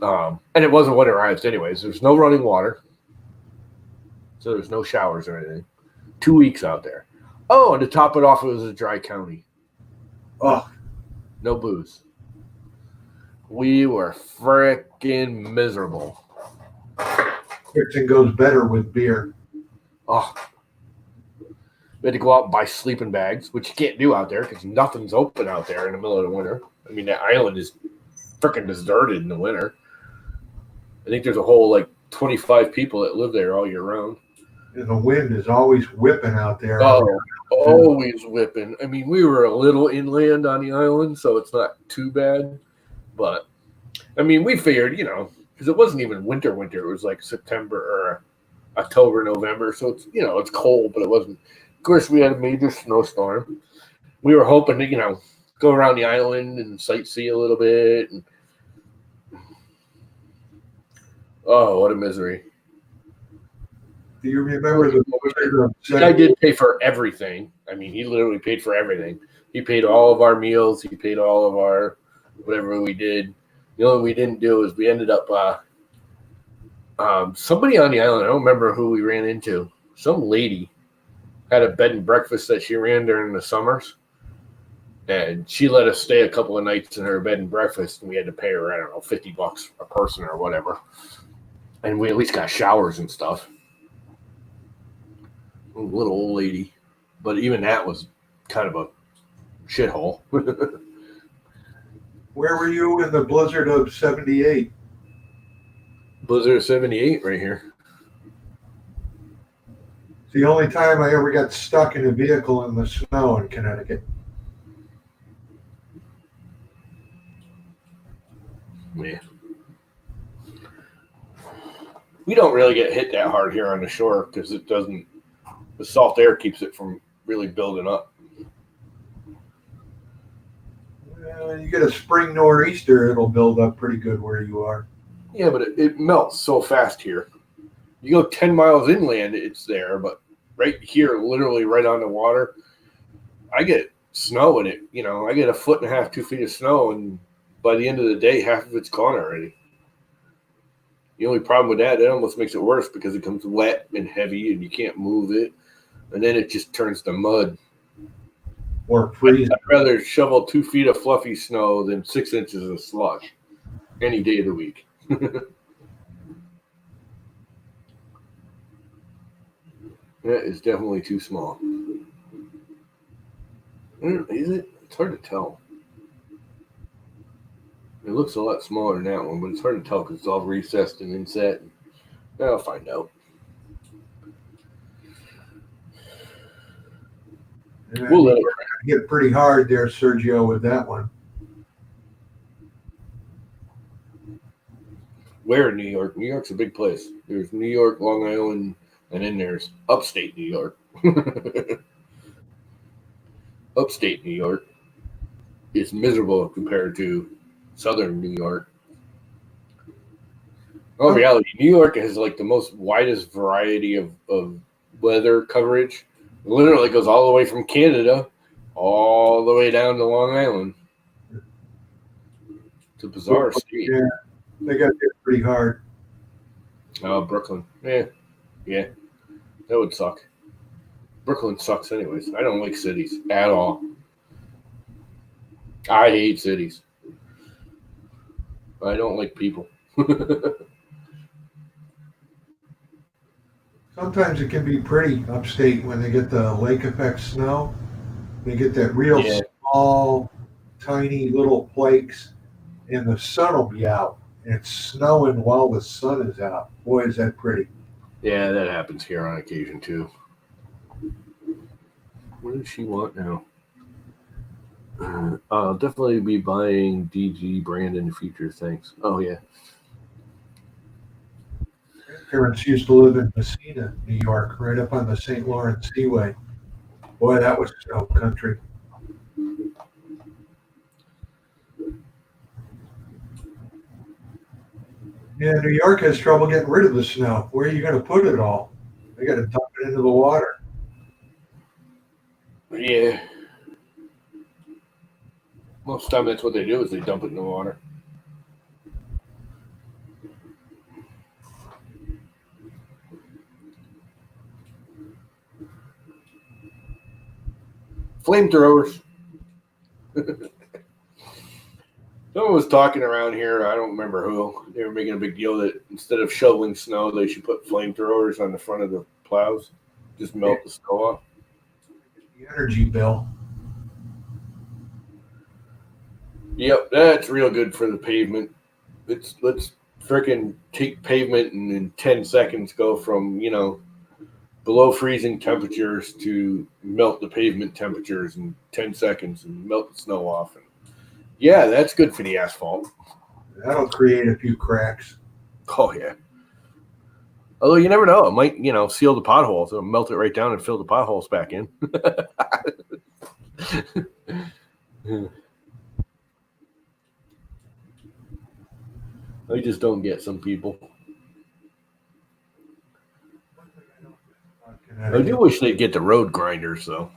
And it wasn't winterized anyways. There's no running water. So there's no showers or anything. 2 weeks out there. Oh, and to top it off, it was a dry county. Oh, no booze. We were freaking miserable. Everything goes better with beer. Oh, we had to go out and buy sleeping bags, which you can't do out there because nothing's open out there in the middle of the winter. I mean, that island is freaking deserted in the winter. I think there's a whole 25 people that live there all year round. And the wind is always whipping out there. Oh, always whipping. I mean, we were a little inland on the island, so it's not too bad. But, I mean, we figured, because it wasn't even winter. It was like September or October, November. So, it's, it's cold, but it wasn't. Of course, we had a major snowstorm. We were hoping to, go around the island and sightsee a little bit. And, oh, what a misery. Do you remember the guy did pay for everything. I mean, he literally paid for everything. He paid all of our meals. He paid all of our whatever we did. The only we didn't do is we ended up somebody on the island. I don't remember who we ran into. Some lady had a bed and breakfast that she ran during the summers, and she let us stay a couple of nights in her bed and breakfast, and we had to pay her, I don't know, $50 a person or whatever. And we at least got showers and stuff. Little old lady, but even that was kind of a shithole. Where were you in the blizzard of 78? Blizzard of 78 right here. It's the only time I ever got stuck in a vehicle in the snow in Connecticut. Yeah. We don't really get hit that hard here on the shore because it doesn't. The salt air keeps it from really building up. Well, you get a spring nor'easter, it'll build up pretty good where you are. Yeah, but it melts so fast here. You go 10 miles inland, it's there, but right here, literally right on the water, I get snow in it. I get 1.5 foot, 2 feet of snow, and by the end of the day, half of it's gone already. The only problem with that, it almost makes it worse because it comes wet and heavy and you can't move it. And then it just turns to mud. Or freezing. I'd rather shovel 2 feet of fluffy snow than 6 inches of slush any day of the week. That is definitely too small. Is it? It's hard to tell. It looks a lot smaller than that one, but it's hard to tell because it's all recessed and inset. I'll find out. And We'll let you it. hit pretty hard there, Sergio, with that one. Where in New York? New York's a big place. There's New York, Long Island, and then there's upstate New York. Upstate New York is miserable compared to southern New York. In reality, New York has like the most widest variety of weather coverage. It literally goes all the way from Canada all the way down to Long Island. It's a bizarre state. Yeah, they got hit pretty hard. Oh, Brooklyn. Yeah. That would suck. Brooklyn sucks anyways. I don't like cities at all. I hate cities. I don't like people. Sometimes it can be pretty upstate when they get the lake effect snow. They get that real small, tiny little flakes, and the sun will be out. And it's snowing while the sun is out. Boy, is that pretty. Yeah, that happens here on occasion too. What does she want now? I'll definitely be buying DG brand in the future. Thanks. Oh, yeah. Parents used to live in Messina, New York, right up on the St. Lawrence Seaway. Boy, that was snow country. Yeah, New York has trouble getting rid of the snow. Where are you going to put it all? They got to dump it into the water. Yeah. Most of the time, that's what they do is they dump it in the water. Flamethrowers. Someone was talking around here. I don't remember who. They were making a big deal that instead of shoveling snow, they should put flamethrowers on the front of the plows. Just melt the snow off. The energy bill. Yep, that's real good for the pavement. Let's freaking take pavement and in 10 seconds go from, below freezing temperatures to melt the pavement temperatures in 10 seconds and melt the snow off. And yeah, that's good for the asphalt. That'll create a few cracks. Oh, yeah. Although you never know. It might, seal the potholes. It'll melt it right down and fill the potholes back in. I just don't get some people. I do wish they'd get the road grinders, though.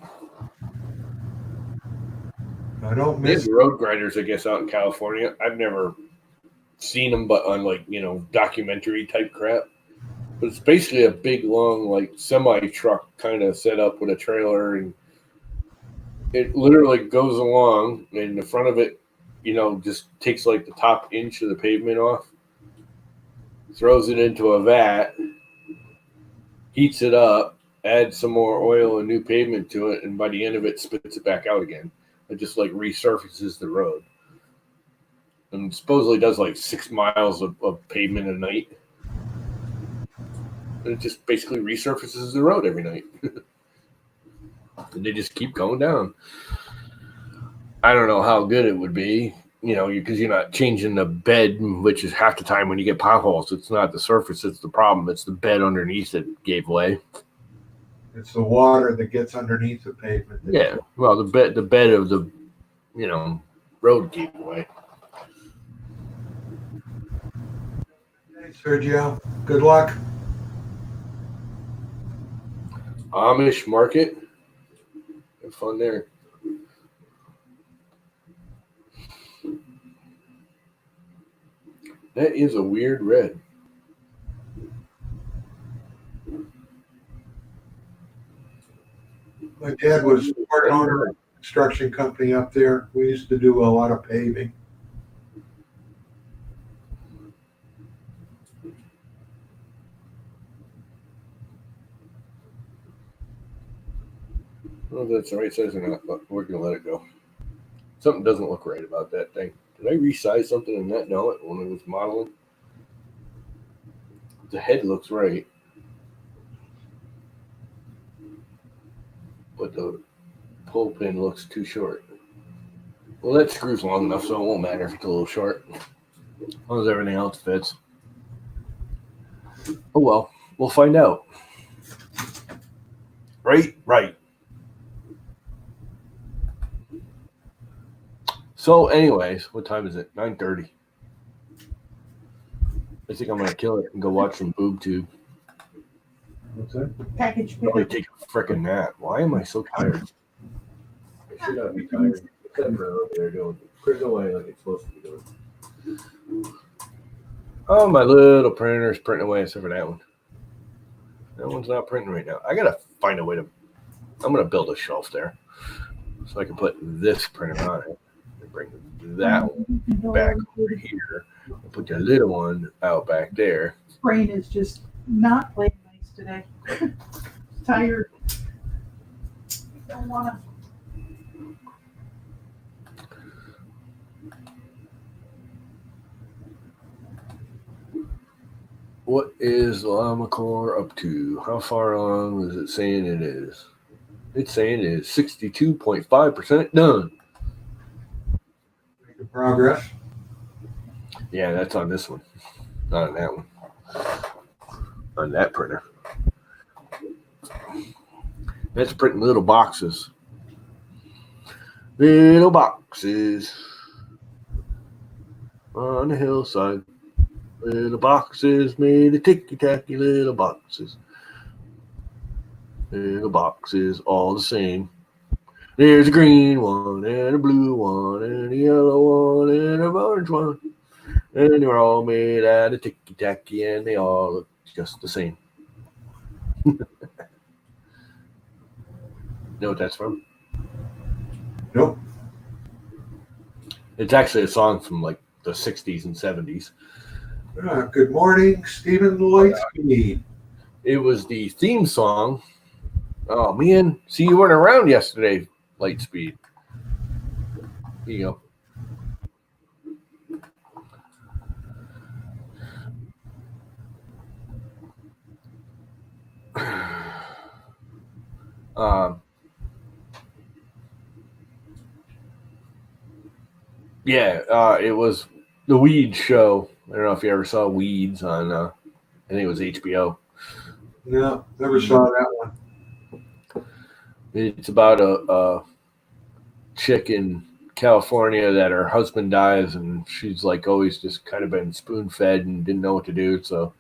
I don't They miss have road grinders, I guess, out in California. I've never seen them, but on documentary type crap. But it's basically a big, long, semi truck kind of set up with a trailer, and it literally goes along, and the front of it, just takes the top inch of the pavement off, throws it into a vat, heats it up, adds some more oil and new pavement to it, and by the end of it, spits it back out again. It just resurfaces the road, and supposedly does 6 miles of pavement a night. And it just basically resurfaces the road every night. And they just keep going down. I don't know how good it would be, because you're not changing the bed, which is half the time when you get potholes. It's not the surface that's the problem. It's the bed underneath that gave way. It's the water that gets underneath the pavement. Yeah, well, the bed of the, road gave way. Hey, Sergio, good luck. Amish market. Have fun there. That is a weird red. My dad was part owner of a construction company up there. We used to do a lot of paving. I don't know if that's the right size or not, but we're gonna let it go. Something doesn't look right about that thing. Did I resize something in that helmet when I was modeling? The head looks right, but the pull pin looks too short. Well, that screw's long enough, so it won't matter if it's a little short. As long as everything else fits. Oh well, we'll find out. Right. So, anyways, what time is it? 9:30. I think I'm gonna kill it and go watch some boob tube. What's that? Package Probably pickup. take a freaking nap. Why am I so tired? I should not be tired. Except for over there doing put away like it's supposed to be doing. Oh, my little printer's printing away except for that one. That one's not printing right now. I gotta find a way to. I'm gonna build a shelf there so I can put this printer on it and bring that one back over here and put the little one out back there. Brain is just not playing nice today. Tired. Don't wanna. What is the Llama Core up to? How far along is it saying it is? It's saying it is 62.5% done. Making progress. Yeah, that's on this one, not on that one. On that printer. That's printing little boxes. Little boxes on the hillside. Little boxes made of ticky-tacky little boxes. Little boxes all the same. There's a green one and a blue one and a yellow one and an orange one. And they're all made out of ticky-tacky and they all look just the same. Know what that's from? Nope. It's actually a song from like the 60s and 70s. Good morning, Stephen Lightspeed. It was the theme song. Oh, man. See, you weren't around yesterday, Lightspeed. Here you go. It was the Weeds show. I don't know if you ever saw Weeds on, I think it was HBO. No, never saw that one. It's about a chick in California that her husband dies, and she's like always just kind of been spoon fed and didn't know what to do. So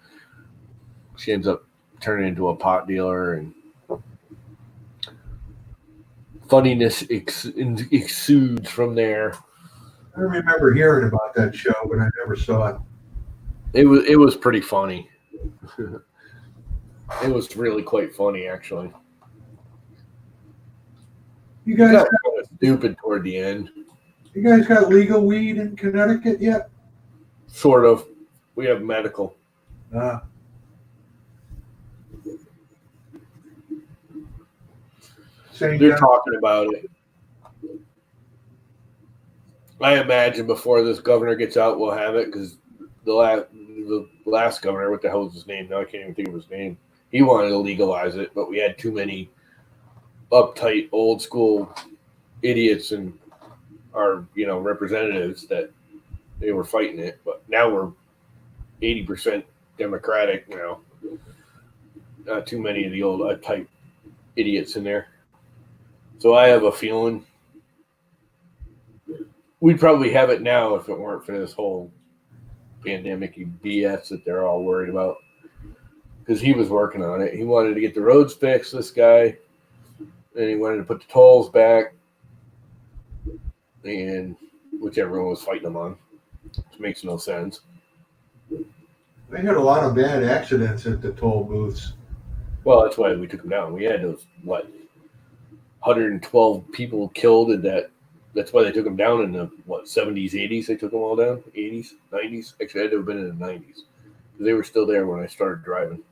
she ends up turning into a pot dealer, and funniness exudes from there. I remember hearing about that show, but I never saw it. It was pretty funny. It was really quite funny, actually. You It guys, got kind of stupid toward the end. you guys got legal weed in Connecticut yet? Sort of. We have medical. They're talking about it. I imagine before this governor gets out, we'll have it because the last governor, what the hell was his name? Now I can't even think of his name. He wanted to legalize it, but we had too many uptight, old school idiots and our representatives that they were fighting it. But now we're 80% Democratic now. Not too many of the old uptight idiots in there. So I have a feeling we'd probably have it now if it weren't for this whole pandemic BS that they're all worried about. Because he was working on it. He wanted to get the roads fixed, this guy. And he wanted to put the tolls back. And which everyone was fighting him on. Which makes no sense. They had a lot of bad accidents at the toll booths. Well, that's why we took them down. We had those, 112 people killed in that. That's why they took them down in the, 70s, 80s? They took them all down? 80s, 90s? Actually, I'd have been in the 90s. Because they were still there when I started driving.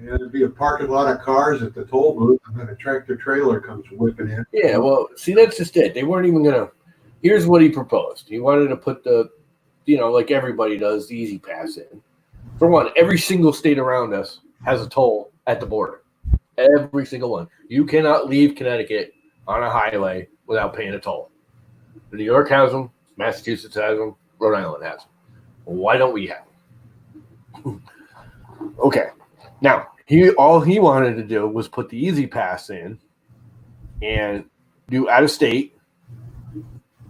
Yeah, there'd be a parking lot of cars at the toll booth, and then a tractor trailer comes whipping in. Yeah, well, see, that's just it. They weren't even going to. Here's what he proposed. He wanted to put the, like everybody does, the easy pass in. For one, every single state around us has a toll at the border. Every single one. You cannot leave Connecticut on a highway without paying a toll. New York has them. Massachusetts has them. Rhode Island has them. Why don't we have them? Okay. Now, all he wanted to do was put the easy pass in and do out of state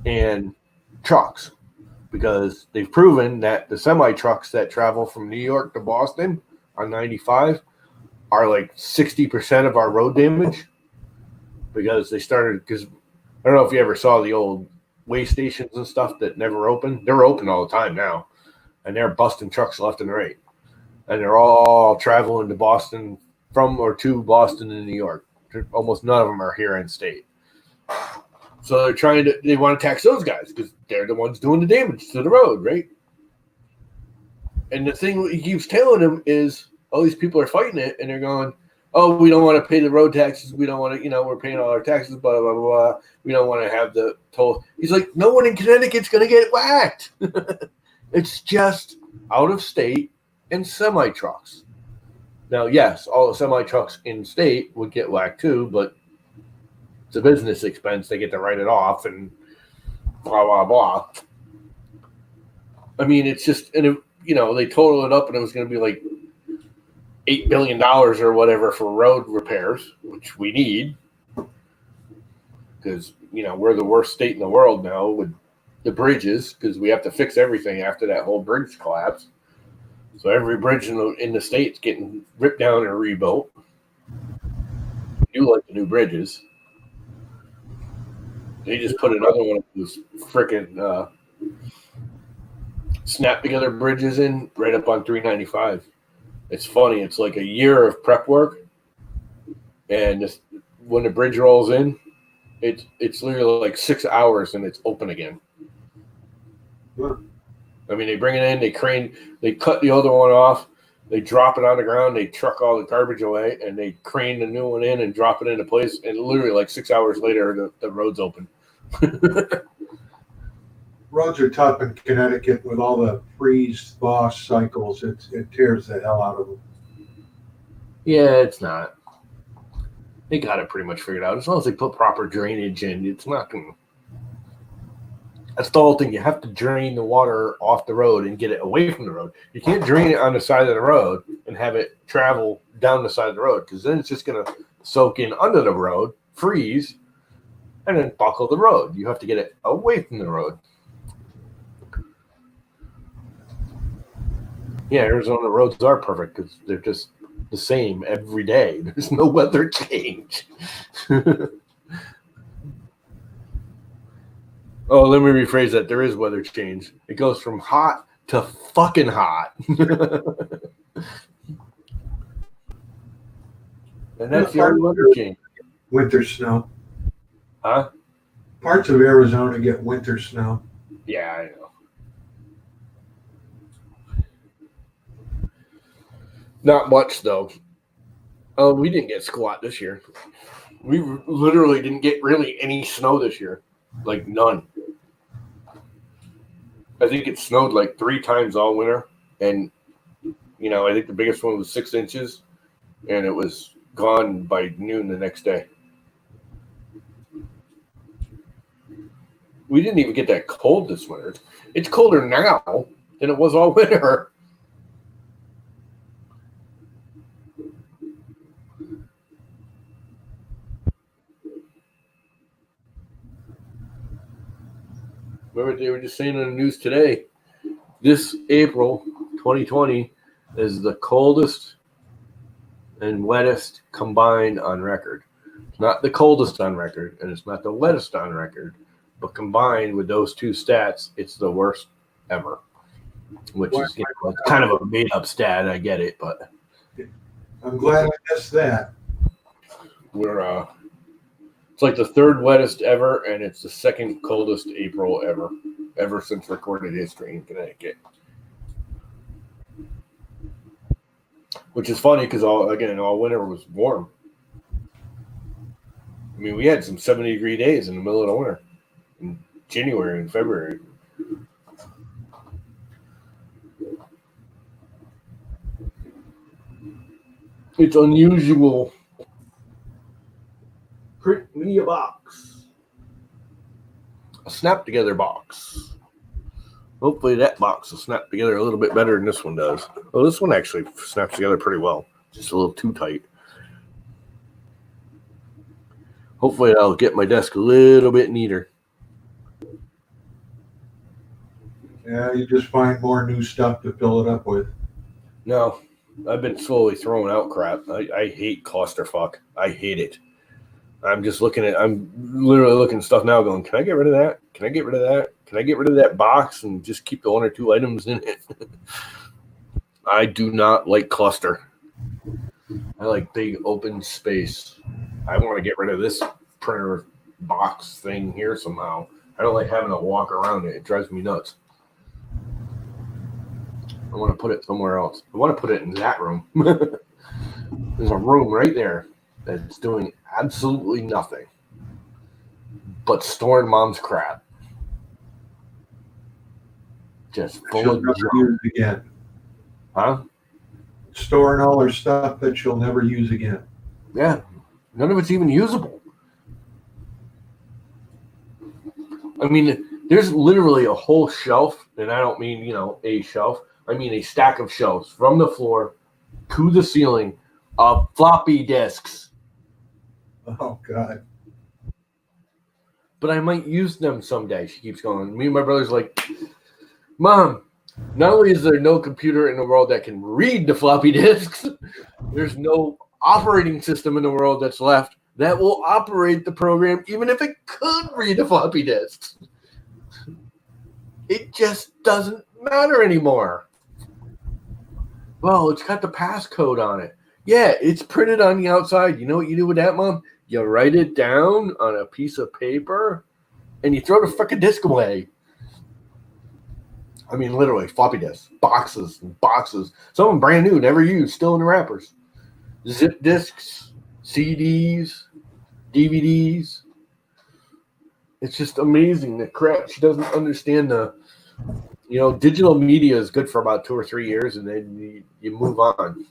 and trucks, because they've proven that the semi trucks that travel from New York to Boston on 95 are like 60% of our road damage, because I don't know if you ever saw the old way stations and stuff that never open. They're open all the time now, and they're busting trucks left and right, and they're all traveling to Boston from or to Boston and New York. Almost none of them are here in state. So they want to tax those guys because they're the ones doing the damage to the road, right? And the thing he keeps telling them is all these people are fighting it, and they're going, oh, we don't want to pay the road taxes. We don't want to, we're paying all our taxes, blah, blah, blah, blah. We don't want to have the toll. He's like, no one in Connecticut's going to get whacked. It's just out of state and semi trucks. Now, yes, all the semi trucks in state would get whacked too, but it's a business expense. They get to write it off and blah, blah, blah. I mean, it's just, and they total it up and it was going to be like $8 billion or whatever for road repairs, which we need because, we're the worst state in the world now with the bridges, because we have to fix everything after that whole bridge collapse. So every bridge in the state's getting ripped down and rebuilt. I do like the new bridges. They just put another one of those freaking snap together bridges in right up on 395. It's funny. It's like a year of prep work, and when the bridge rolls in, it's literally like 6 hours and it's open again. Huh. I mean, they bring it in, they crane, they cut the other one off, they drop it on the ground, they truck all the garbage away, and they crane the new one in and drop it into place. And literally, like 6 hours later, the road's open. Roads are tough in Connecticut with all the freeze-thaw cycles. It tears the hell out of them. Yeah, it's not. They got it pretty much figured out. As long as they put proper drainage in, it's not going to. That's the whole thing. You have to drain the water off the road and get it away from the road. You can't drain it on the side of the road and have it travel down the side of the road, because then it's just going to soak in under the road, freeze, and then buckle the road. You have to get it away from the road. Yeah, Arizona roads are perfect because they're just the same every day. There's no weather change. Oh, let me rephrase that. There is weather change. It goes from hot to fucking hot. And that's the only weather change. Winter snow. Huh? Parts of Arizona get winter snow. Yeah, I know. Not much, though. Oh, we didn't get squat this year. We literally didn't get really any snow this year. Like, none. I think it snowed like 3 times all winter. And, I think the biggest one was 6 inches. And it was gone by noon the next day. We didn't even get that cold this winter. It's colder now than it was all winter. Remember, they were just saying on the news today, this April 2020 is the coldest and wettest combined on record. It's not the coldest on record, and it's not the wettest on record, but combined with those two stats, it's the worst ever. Which is kind of a made-up stat. I get it, but I'm glad I missed that. we're it's like the 3rd wettest ever, and it's the 2nd coldest April ever since recorded history in Connecticut. which is funny because all winter was warm. I mean, we had some 70-degree days in the middle of the winter, in January and February. It's unusual. Print me a box. A snap together box. Hopefully that box will snap together a little bit better than this one does. Well, this one actually snaps together pretty well. Just a little too tight. Hopefully that'll get my desk a little bit neater. Yeah, you just find more new stuff to fill it up with. No, I've been slowly throwing out crap. I hate clusterfuck. I hate it. I'm literally looking at stuff now going, can I get rid of that? Can I get rid of that? Can I get rid of that box and just keep the 1 or 2 items in it? I do not like cluster. I like big open space. I want to get rid of this printer box thing here somehow. I don't like having to walk around it. It drives me nuts. I want to put it somewhere else. I want to put it in that room. There's a room right there that's doing absolutely nothing but storing mom's crap. Just full She'll of never junk. use again. Huh? Storing all her stuff that she'll never use again. Yeah. None of it's even usable. I mean, there's literally a whole shelf, and I don't mean, a shelf. I mean a stack of shelves from the floor to the ceiling of floppy disks. Oh, God. But I might use them someday, she keeps going. Me and my brother's like, Mom, not only is there no computer in the world that can read the floppy disks, there's no operating system in the world that's left that will operate the program even if it could read the floppy disks. It just doesn't matter anymore. Well, it's got the passcode on it. Yeah, it's printed on the outside. You know what you do with that, Mom? You write it down on a piece of paper and you throw the frickin' disk away. I mean, literally, floppy disks, boxes and boxes. Some of them brand new, never used, still in the wrappers. Zip disks, CDs, DVDs. It's just amazing the crap. She doesn't understand digital media is good for about 2 or 3 years, and then you move on.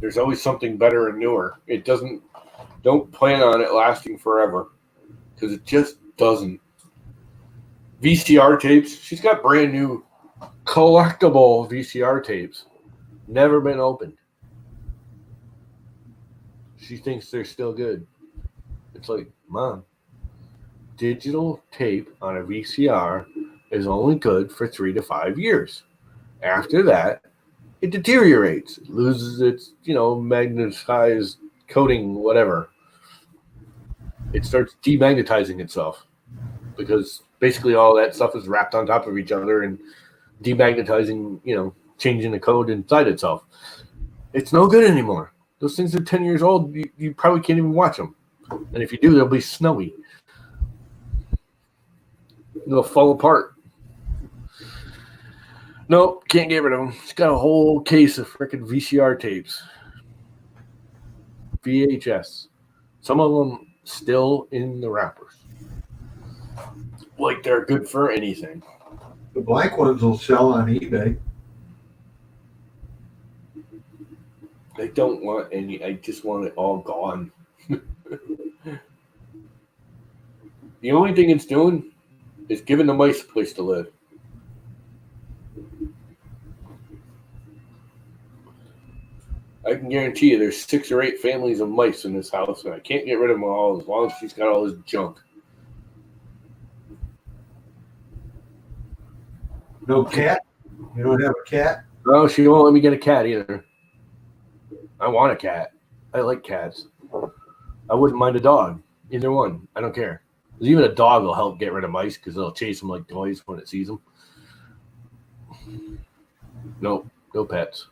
There's always something better and newer. Don't plan on it lasting forever, because it just doesn't. VCR tapes. She's got brand new collectible VCR tapes. Never been opened. She thinks they're still good. It's like, Mom, digital tape on a VCR is only good for 3 to 5 years. After that, it deteriorates. It loses its, magnetized coating, whatever. It starts demagnetizing itself because basically all that stuff is wrapped on top of each other and demagnetizing, changing the code inside itself. It's no good anymore. Those things are 10 years old. You probably can't even watch them. And if you do, they'll be snowy. They'll fall apart. Nope, can't get rid of them. It's got a whole case of freaking VCR tapes. VHS. Some of them still in the wrappers. Like they're good for anything. The black ones will sell on eBay. I don't want any. I just want it all gone. The only thing it's doing is giving the mice a place to live. I can guarantee you there's 6 or 8 families of mice in this house, and I can't get rid of them all as long as she's got all this junk. No cat? You don't have a cat? No, she won't let me get a cat either. I want a cat. I like cats. I wouldn't mind a dog. Either one. I don't care. Because even a dog will help get rid of mice because it'll chase them like toys when it sees them. Nope. No pets.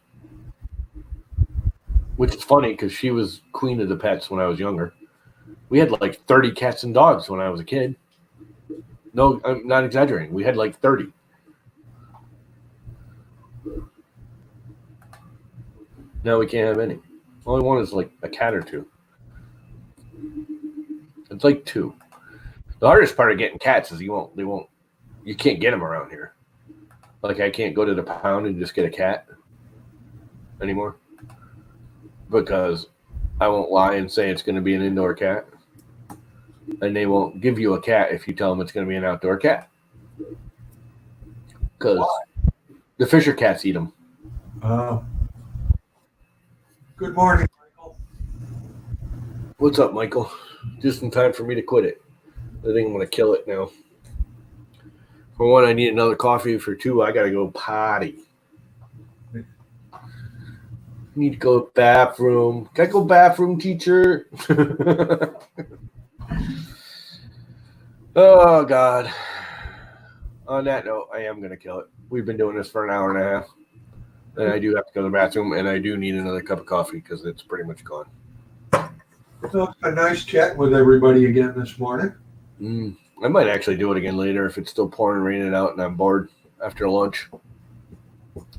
Which is funny because she was queen of the pets when I was younger. We had like 30 cats and dogs when I was a kid. No, I'm not exaggerating. We had like 30. Now we can't have any. Only one is like a cat or two. It's like two. The hardest part of getting cats is you can't get them around here. Like I can't go to the pound and just get a cat anymore because I won't lie and say it's going to be an indoor cat, and they won't give you a cat if you tell them it's going to be an outdoor cat because the Fisher cats eat them. Good morning, Michael. What's up, Michael? Just in time for me to quit it. I think I'm going to kill it now. For one, I need another coffee. For two, I got to go potty. Need to go bathroom. Can I go bathroom, teacher? Oh, God. On that note, I am going to kill it. We've been doing this for an hour and a half. And I do have to go to the bathroom, and I do need another cup of coffee because it's pretty much gone. So it's been nice chatting with everybody again this morning. I might actually do it again later if it's still pouring, raining out, and I'm bored after lunch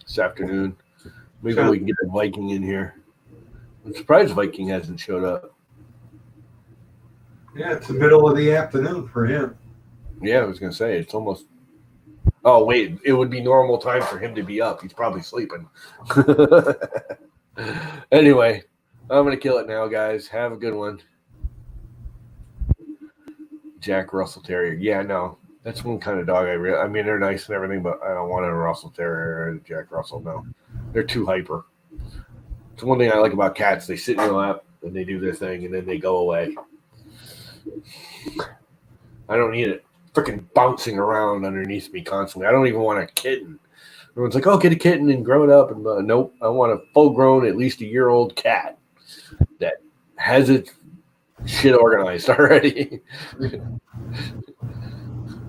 this afternoon. Maybe we can get a Viking in here. I'm surprised Viking hasn't showed up. Yeah, it's the middle of the afternoon for him. Yeah, I was going to say, it's almost... Oh, wait, it would be normal time for him to be up. He's probably sleeping. Anyway, I'm going to kill it now, guys. Have a good one. Jack Russell Terrier. Yeah, no. That's one kind of dog I mean, they're nice and everything, but I don't want a Russell Terrier or a Jack Russell, no. They're too hyper. It's one thing I like about cats. They sit in your lap, and they do their thing, and then they go away. I don't need it freaking bouncing around underneath me constantly. I don't even want a kitten. Everyone's like, oh, get a kitten and grow it up. And nope, I want a full-grown, at least a year-old cat that has its shit organized already.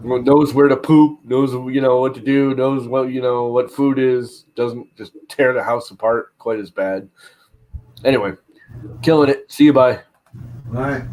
Knows where to poop, knows what to do, knows what food is, doesn't just tear the house apart quite as bad. Anyway, killing it. See you, bye. Bye.